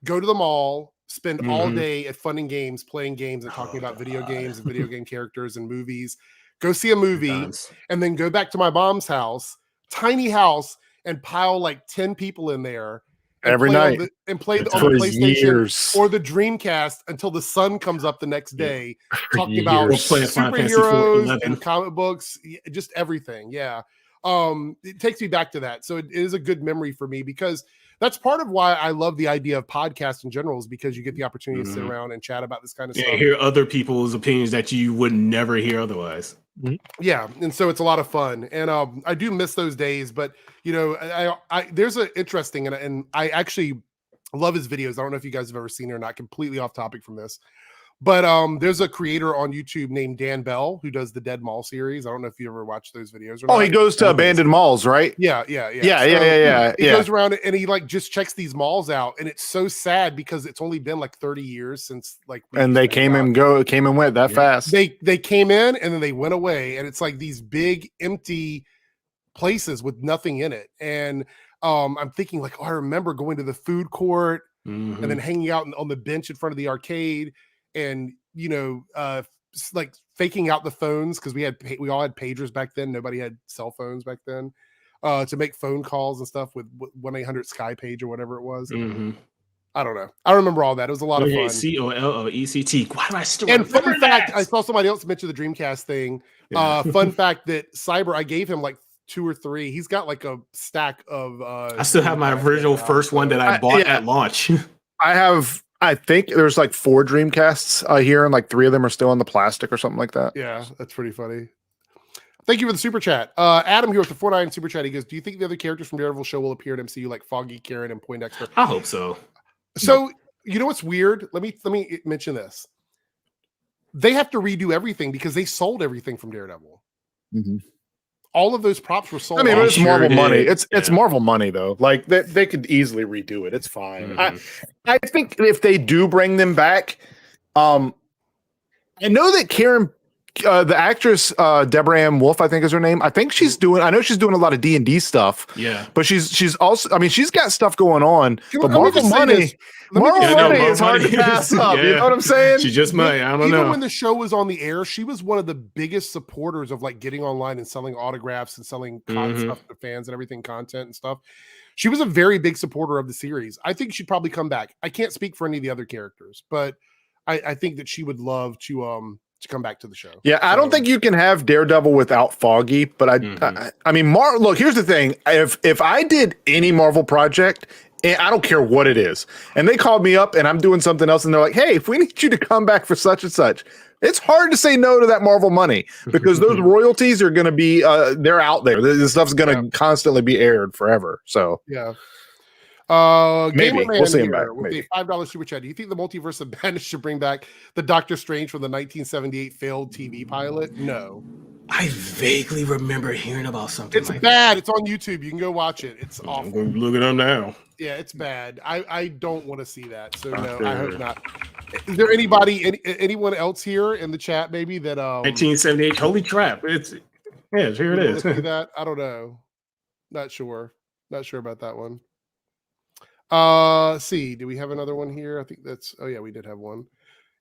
go to the mall, spend all day at Fun and Games, playing games and talking about video games and video game characters and movies. Go see a movie and then go back to my mom's house, tiny house, and pile like 10 people in there every night and play on the PlayStation or the Dreamcast until the sun comes up the next day, talking about superheroes and comic books, just everything. Yeah. It takes me back to that. So it is a good memory for me, because that's part of why I love the idea of podcasts in general, is because you get the opportunity to sit around and chat about this kind of stuff. Hear other people's opinions that you would never hear otherwise. Yeah, and so it's a lot of fun, and I do miss those days. But you know, I there's an interesting, and I actually love his videos. I don't know if you guys have ever seen it or not. Completely off topic from this, but there's a creator on YouTube named Dan Bell who does the Dead Mall series. I don't know if you ever watched those videos or not. He goes to abandoned malls, right? Yeah. He goes around and he like just checks these malls out, and it's so sad because it's only been like 30 years since like they came and went that fast. They came in and then they went away, and it's like these big empty places with nothing in it. And I'm thinking like, I remember going to the food court and then hanging out on the bench in front of the arcade. And like faking out the phones, because we all had pagers back then. Nobody had cell phones back then, to make phone calls and stuff with 1-800 Sky Page or whatever it was. I don't know. I remember all that. It was a lot of fun. COLLECT. Why do I still? And fun fact, I saw somebody else mention the Dreamcast thing. Fun fact that Cyber, I gave him like 2 or 3. He's got like a stack of. I still have my original first one that I bought at launch. I think there's like 4 Dreamcasts here, and like 3 of them are still in the plastic or something like that. Yeah, that's pretty funny. Thank you for the super chat. Adam here with the 4.9 super chat. He goes, do you think the other characters from Daredevil show will appear in MCU like Foggy, Karen, and Poindexter? I hope so. So, you know what's weird? Let me mention this. They have to redo everything because they sold everything from Daredevil. All of those props were sold. I mean, it's Marvel money. It's Marvel money though. Like they could easily redo it. It's fine. I think if they do bring them back, I know that Karen, the actress Deborah Ann Wolf, I think is her name. I think she's doing. I know she's doing a lot of D&D stuff. Yeah, but she's also. I mean, she's got stuff going on. But Marvel money. Marvel money is hard to pass up. You know what I'm saying? She just might. I don't know. Even when the show was on the air, she was one of the biggest supporters of like getting online and selling autographs and selling stuff to fans and everything, content and stuff. She was a very big supporter of the series. I think she'd probably come back. I can't speak for any of the other characters, but I think that she would love to come back to the show. Yeah, I don't think you can have Daredevil without Foggy, but I mean, look, here's the thing. If I did any Marvel project, I don't care what it is, and they called me up and I'm doing something else and they're like, hey, if we need you to come back for such and such, it's hard to say no to that Marvel money because those royalties are going to be, they're out there. This stuff's going to constantly be aired forever. So yeah. Maybe Gamer Man we'll see him here back. with Maybe. a $5 super chat. Do you think the Multiverse of Madness should bring back the Doctor Strange from the 1978 failed TV pilot? No. I vaguely remember hearing about something. It's bad. It's on YouTube. You can go watch it. It's awful. I'm going to look it up now. Yeah, it's bad. I don't want to see that. So no, I hope not. Is there anyone else here in the chat maybe that 1978 Holy Trap. Here it is. See that? I don't know. Not sure about that one. See, do we have another one here? I think that's we did have one.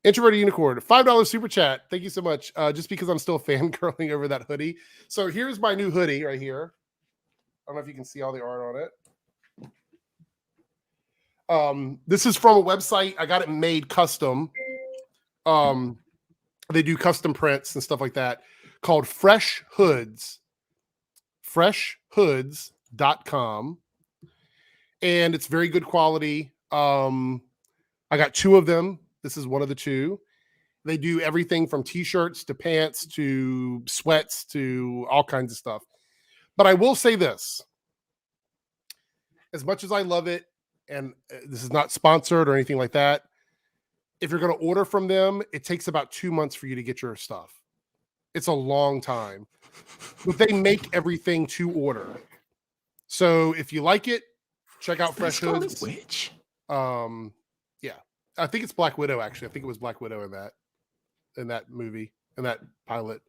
Introverted Unicorn, $5 super chat. Thank you so much. Just because I'm still fangirling over that hoodie. So here's my new hoodie right here. I don't know if you can see all the art on it. This is from a website. I got it made custom. They do custom prints and stuff like that called Fresh Hoods. Freshhoods.com. And it's very good quality. I got 2 of them. This is one of the 2. They do everything from t-shirts to pants to sweats to all kinds of stuff. But I will say this. As much as I love it, and this is not sponsored or anything like that, if you're going to order from them, it takes about 2 months for you to get your stuff. It's a long time. But they make everything to order. So if you like it, check out Fresh Hoods. Witch? Yeah. I think it's Black Widow, actually. I think it was Black Widow in that movie, in that pilot.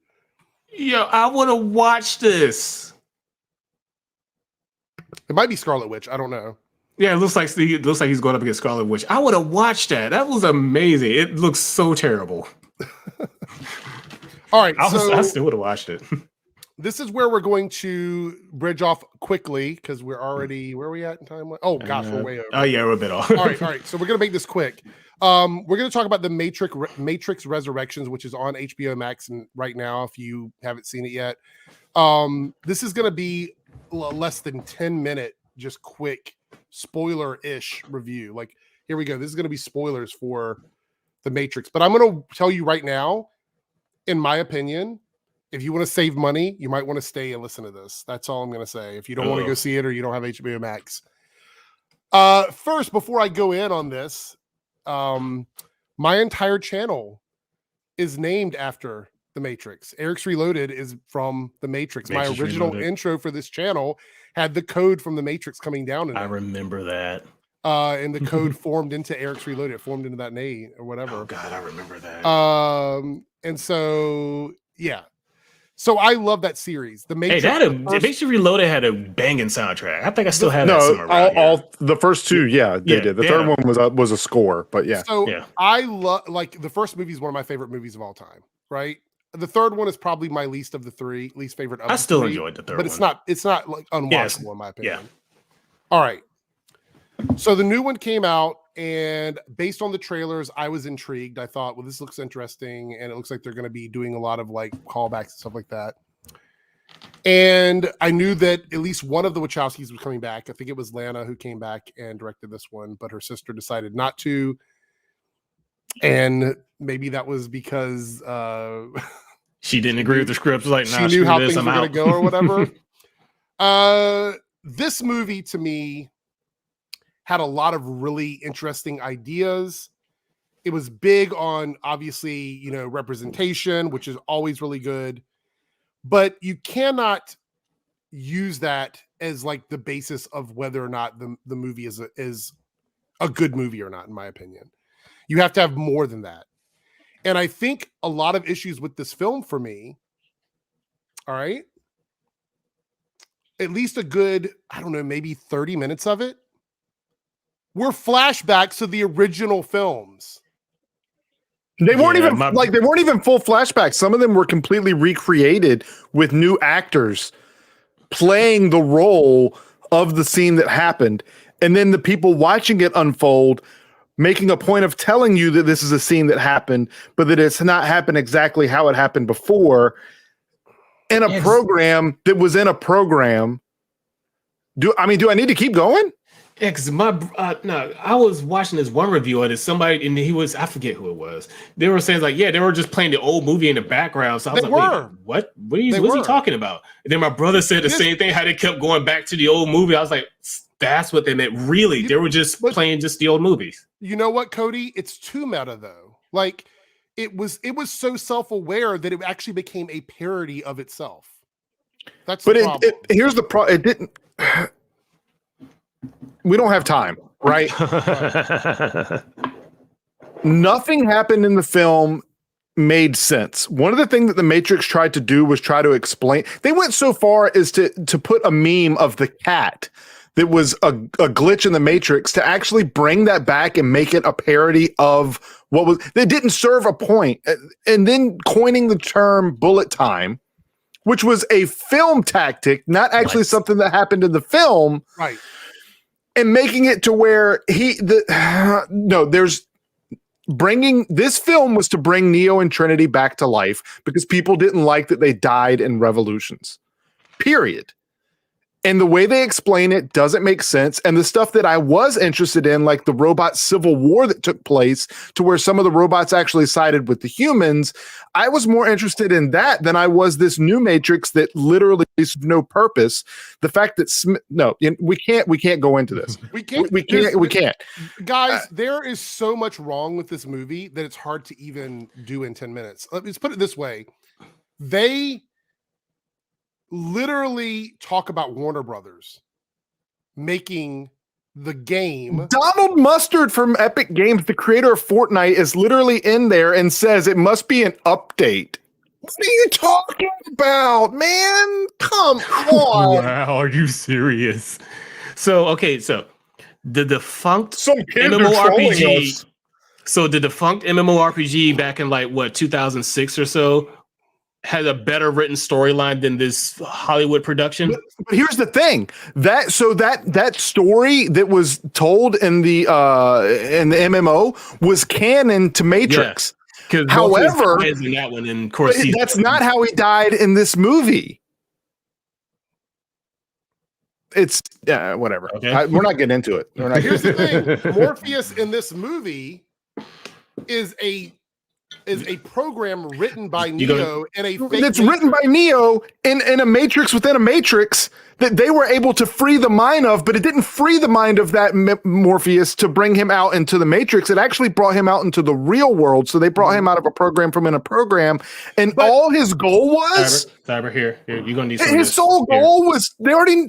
Yo, I want to watch this. It might be Scarlet Witch. I don't know. Yeah, it looks like he's going up against Scarlet Witch. I would have watched that. That was amazing. It looks so terrible. All right. I still would have watched it. This is where we're going to bridge off quickly because we're already, where are we at in time? Oh gosh, we're way over. Oh yeah, we're a bit off. all right. So we're going to make this quick. We're going to talk about the Matrix Resurrections, which is on HBO Max right now, if you haven't seen it yet. This is going to be less than 10-minute, just quick spoiler-ish review. Like, here we go. This is going to be spoilers for the Matrix. But I'm going to tell you right now, in my opinion, if you want to save money, you might want to stay and listen to this. That's all I'm going to say. If you don't want to go see it or you don't have HBO Max. First, before I go in on this, my entire channel is named after the Matrix. Eric's Reloaded is from the Matrix. My original intro for this channel had the code from the Matrix coming down in it. I remember that. And the code formed into Eric's Reloaded. It formed into that name or whatever. Oh God, I remember that. And so yeah. So I love that series. The Matrix. Hey, Matrix Reloaded had a banging soundtrack. I think I still have that somewhere around all the first 2, they did. The third one was a score, but yeah. So I love, like, the first movie is one of my favorite movies of all time, right? The third one is probably my least favorite of I the still 3, enjoyed the third but one. it's not like unwatchable in my opinion. Yeah. All right. So the new one came out, and based on the trailers, I was intrigued. I thought, well, this looks interesting, and it looks like they're going to be doing a lot of like callbacks and stuff like that. And I knew that at least one of the Wachowskis was coming back. I think it was Lana who came back and directed this one, but her sister decided not to. And maybe that was because she didn't agree with the script. Like, she knew how things were going to go or whatever. This movie to me had a lot of really interesting ideas. It was big on, obviously, representation, which is always really good. But you cannot use that as like the basis of whether or not the movie is a good movie or not, in my opinion. You have to have more than that. And I think a lot of issues with this film for me, all right, at least a good, I don't know, maybe 30 minutes of it were flashbacks to the original films. They weren't even they weren't even full flashbacks. Some of them were completely recreated with new actors playing the role of the scene that happened. And then the people watching it unfold making a point of telling you that this is a scene that happened, but that it's not happened exactly how it happened before in a program that was in a program. Do I need to keep going? Yeah, because I was watching this one review of it. Somebody, and I forget who it was. They were saying like, yeah, they were just playing the old movie in the background. So I was like, wait, what? What is he talking about? And then my brother said the same thing, how they kept going back to the old movie. I was like, that's what they meant. Really, they were just playing just the old movies. You know what, Cody? It's too meta though. Like it was so self-aware that it actually became a parody of itself. That's the problem. Here's the problem. It didn't. We don't have time, right? Nothing happened in the film made sense. One of the things that the Matrix tried to do was try to explain. They went so far as to put a meme of the cat that was a glitch in the Matrix to actually bring that back and make it a parody of what was. They didn't serve a point. And then coining the term bullet time, which was a film tactic, not actually something that happened in the film. Right. And making it to where this film was to bring Neo and Trinity back to life because people didn't like that they died in revolutions. Period. And the way they explain it doesn't make sense. And the stuff that I was interested in, like the robot civil war that took place to where some of the robots actually sided with the humans, I was more interested in that than I was this new Matrix that literally has no purpose. The fact that we can't go into this. We can't. Guys, there is so much wrong with this movie that it's hard to even do in 10 minutes. Let's put it this way. They literally talk about Warner Brothers making the game. Donald Mustard from Epic Games, the creator of Fortnite, is literally in there and says it must be an update. What are you talking about, man? Come on. Wow, are you serious? So the defunct MMORPG. So the defunct MMORPG back in 2006 or so had a better written storyline than this Hollywood production. But here's the thing: that story that was told in the MMO was canon to Matrix. Yeah, however, in that one, and of course, that's not how he died in this movie. It's whatever. Okay. We're not getting into it. Here's the thing: Morpheus in this movie is a program written by Neo and a fake. It's written by Neo in a matrix within a matrix that they were able to free the mind of, but it didn't free the mind of that Morpheus to bring him out into the matrix. It actually brought him out into the real world. So they brought him out of a program from in a program, and all his goal was Cyber here. You're gonna need some. His sole goal was they already.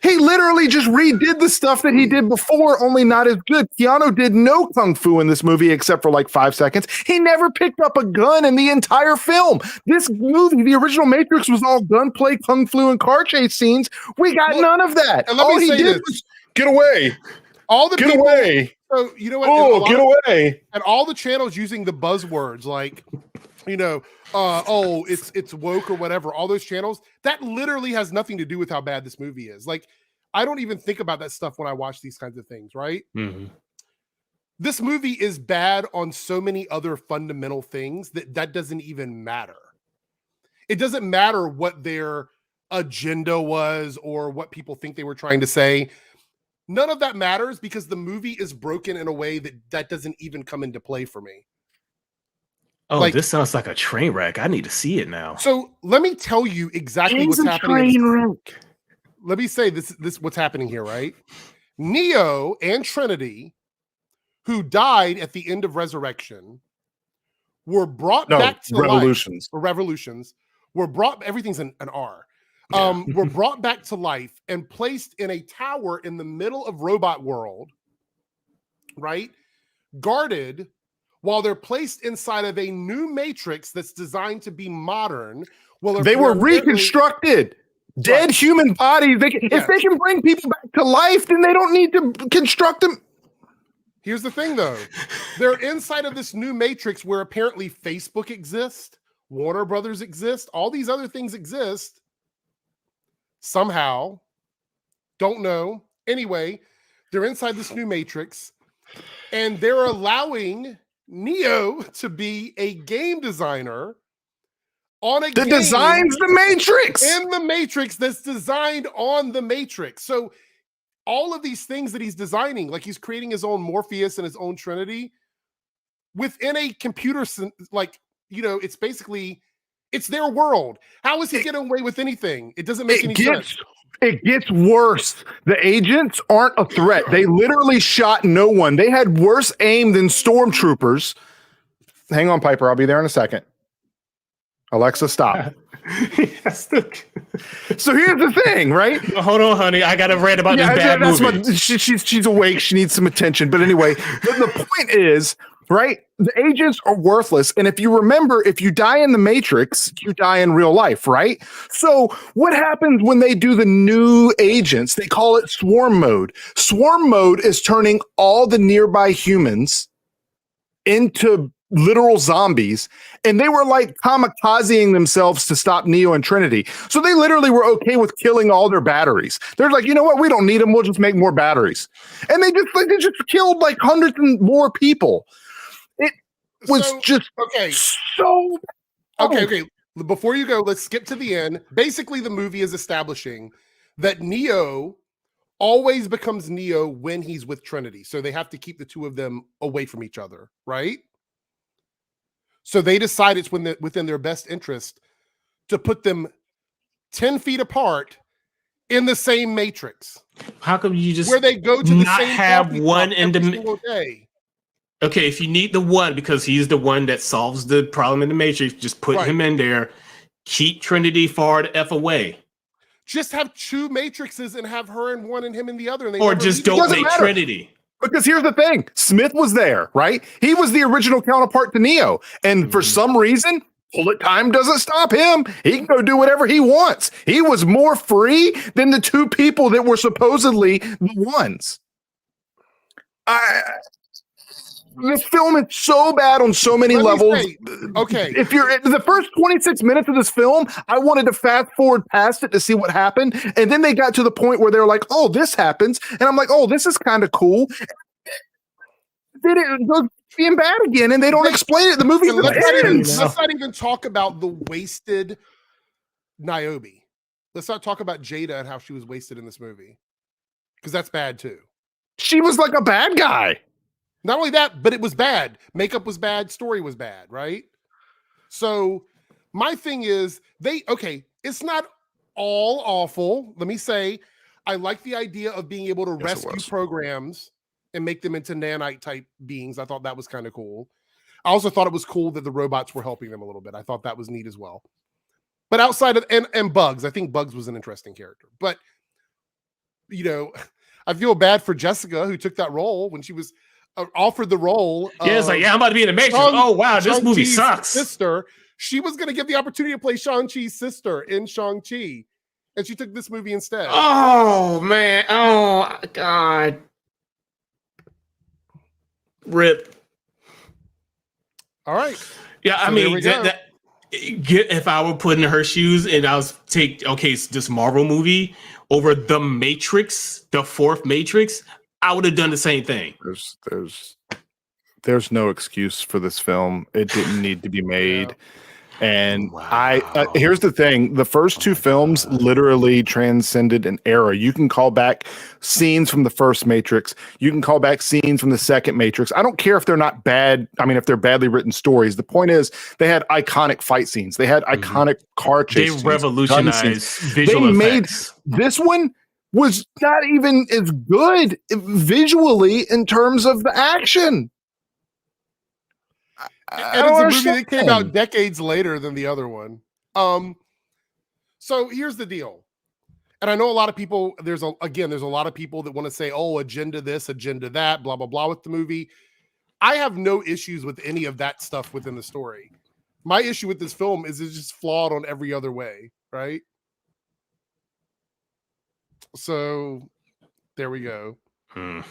He literally just redid the stuff that he did before, only not as good. Keanu did no kung fu in this movie except for 5 seconds. He never picked up a gun in the entire film. This movie, the original Matrix, was all gunplay, kung fu, and car chase scenes. We got none of that. And all he did was get away. All the get away. So you know what? Oh, get away! And all the channels using the buzzwords like, it's woke or whatever. All those channels, that literally has nothing to do with how bad this movie is. I don't even think about that stuff when I watch these kinds of things, right? Mm-hmm. This movie is bad on so many other fundamental things that doesn't even matter. It doesn't matter what their agenda was or what people think they were trying to say. None of that matters because the movie is broken in a way that doesn't even come into play for me. Oh, this sounds like a train wreck. I need to see it now. So let me tell you exactly what's happening. Let me say this what's happening here, right? Neo and Trinity, who died at the end of Resurrection, were brought back to Revolutions. life. Or Revolutions were brought. Everything's an R. Were brought back to life and placed in a tower in the middle of Robot World, right? Guarded while they're placed inside of a new matrix that's designed to be modern. Well, they were reconstructed. Dead human bodies. If they can bring people back to life, then they don't need to construct them. Here's the thing, though. They're inside of this new matrix where apparently Facebook exists, Warner Brothers exists, all these other things exist. Somehow. Don't know. Anyway, they're inside this new matrix. And they're allowing Neo to be a game designer on a game designs the Matrix in the Matrix that's designed on the Matrix. So all of these things that he's designing, like he's creating his own Morpheus and his own Trinity within a computer, like, you know, it's basically, it's their world. How is he getting away with anything? It doesn't make any sense. It gets worse. The agents aren't a threat. They literally shot no one. They had worse aim than stormtroopers. Hang on, Piper. I'll be there in a second. Alexa, stop. So here's the thing, right? Hold on, honey. I got to read about this bad movie. She's awake. She needs some attention. But anyway, the point is, right? The agents are worthless. And if you remember, if you die in the Matrix, you die in real life, right? So what happens when they do the new agents? They call it swarm mode. Swarm mode is turning all the nearby humans into literal zombies, and they were like kamikazing themselves to stop Neo and Trinity. So they literally were okay with killing all their batteries. They're like, you know what? We don't need them. We'll just make more batteries. And they just killed like hundreds and more people. It was so okay. Before you go, let's skip to the end. Basically, the movie is establishing that Neo always becomes Neo when he's with Trinity. So they have to keep the two of them away from each other, right? So they decide it's within their best interest to put them 10 feet apart in the same Matrix. How come you just where they go to not have one single day? Okay, if you need the one because he's the one that solves the problem in the Matrix, just put him in there. Keep Trinity far the F away. Just have two Matrixes and have her in one and him in the other. And or just don't make Trinity. Because here's the thing, Smith was there, right? He was the original counterpart to Neo. And for some reason, bullet time doesn't stop him. He can go do whatever he wants. He was more free than the two people that were supposedly the ones. This film is so bad on so many levels. If you're in the first 26 minutes of this film, I wanted to fast forward past it to see what happened. And then they got to the point where they're like, oh, this happens. And I'm like, oh, this is kind of cool. Then it goes being bad again, and they don't explain it. The movie let's not even talk about the wasted Niobe. Let's not talk about Jada and how she was wasted in this movie. Because that's bad too. She was like a bad guy. Not only that, but it was bad. Makeup was bad. Story was bad, right? So my thing is, it's not all awful. Let me say, I like the idea of being able to rescue programs and make them into nanite type beings. I thought that was kind of cool. I also thought it was cool that the robots were helping them a little bit. I thought that was neat as well. But outside of, and Bugs, I think Bugs was an interesting character. But, you know, I feel bad for Jessica who took that role when she was offered the role. It's like, I'm about to be in the Matrix. Oh, wow, this movie sucks. Sister, she was going to get the opportunity to play Shang-Chi's sister in Shang-Chi, and she took this movie instead. Oh, man. Oh, God. RIP. All right. Yeah, I mean, if I were put in her shoes and I was this Marvel movie over The Matrix, the fourth Matrix, I would have done the same thing. There's no excuse for this film. It didn't need to be made. Yeah. And here's the thing. The first two films literally transcended an era. You can call back scenes from the first Matrix. You can call back scenes from the second Matrix. I don't care if they're not bad. I mean, if they're badly written stories. The point is they had iconic fight scenes. They had iconic car chases. They revolutionized visual effects. This one was not even as good visually in terms of the action. And it's a movie that came out decades later than the other one. So here's the deal. And I know a lot of people, there's a lot of people that want to say, oh, agenda this, agenda that, blah, blah, blah with the movie. I have no issues with any of that stuff within the story. My issue with this film is it's just flawed on every other way, right? So there we go. So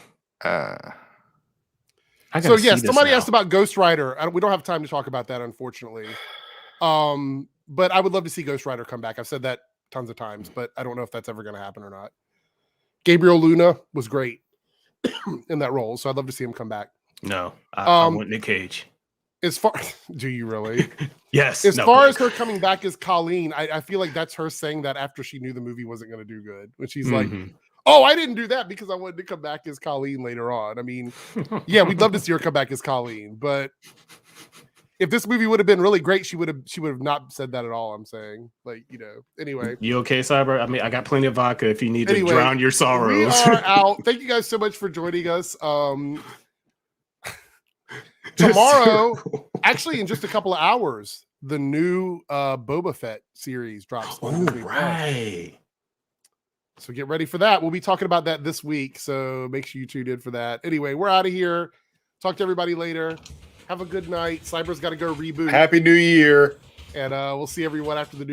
yes, somebody asked about Ghost Rider. We don't have time to talk about that, unfortunately. But I would love to see Ghost Rider come back. I've said that tons of times, but I don't know if that's ever going to happen or not. Gabriel Luna was great in that role, so I'd love to see him come back. No, I want Nick Cage. As far do you really? Yes. As far as her coming back as Colleen, I feel like that's her saying that after she knew the movie wasn't going to do good. When she's like, "Oh, I didn't do that because I wanted to come back as Colleen later on." I mean, yeah, we'd love to see her come back as Colleen, but if this movie would have been really great, she would have not said that at all. I'm saying, like, you know. Anyway, you okay, Cyber? I mean, I got plenty of vodka if you need to drown your sorrows. We are out. Thank you guys so much for joining us. Tomorrow, actually, in just a couple of hours, the new Boba Fett series drops. Oh, right. So get ready for that. We'll be talking about that this week. So make sure you tune in for that. Anyway, we're out of here. Talk to everybody later. Have a good night. Cyber's got to go reboot. Happy New Year. And we'll see everyone after the new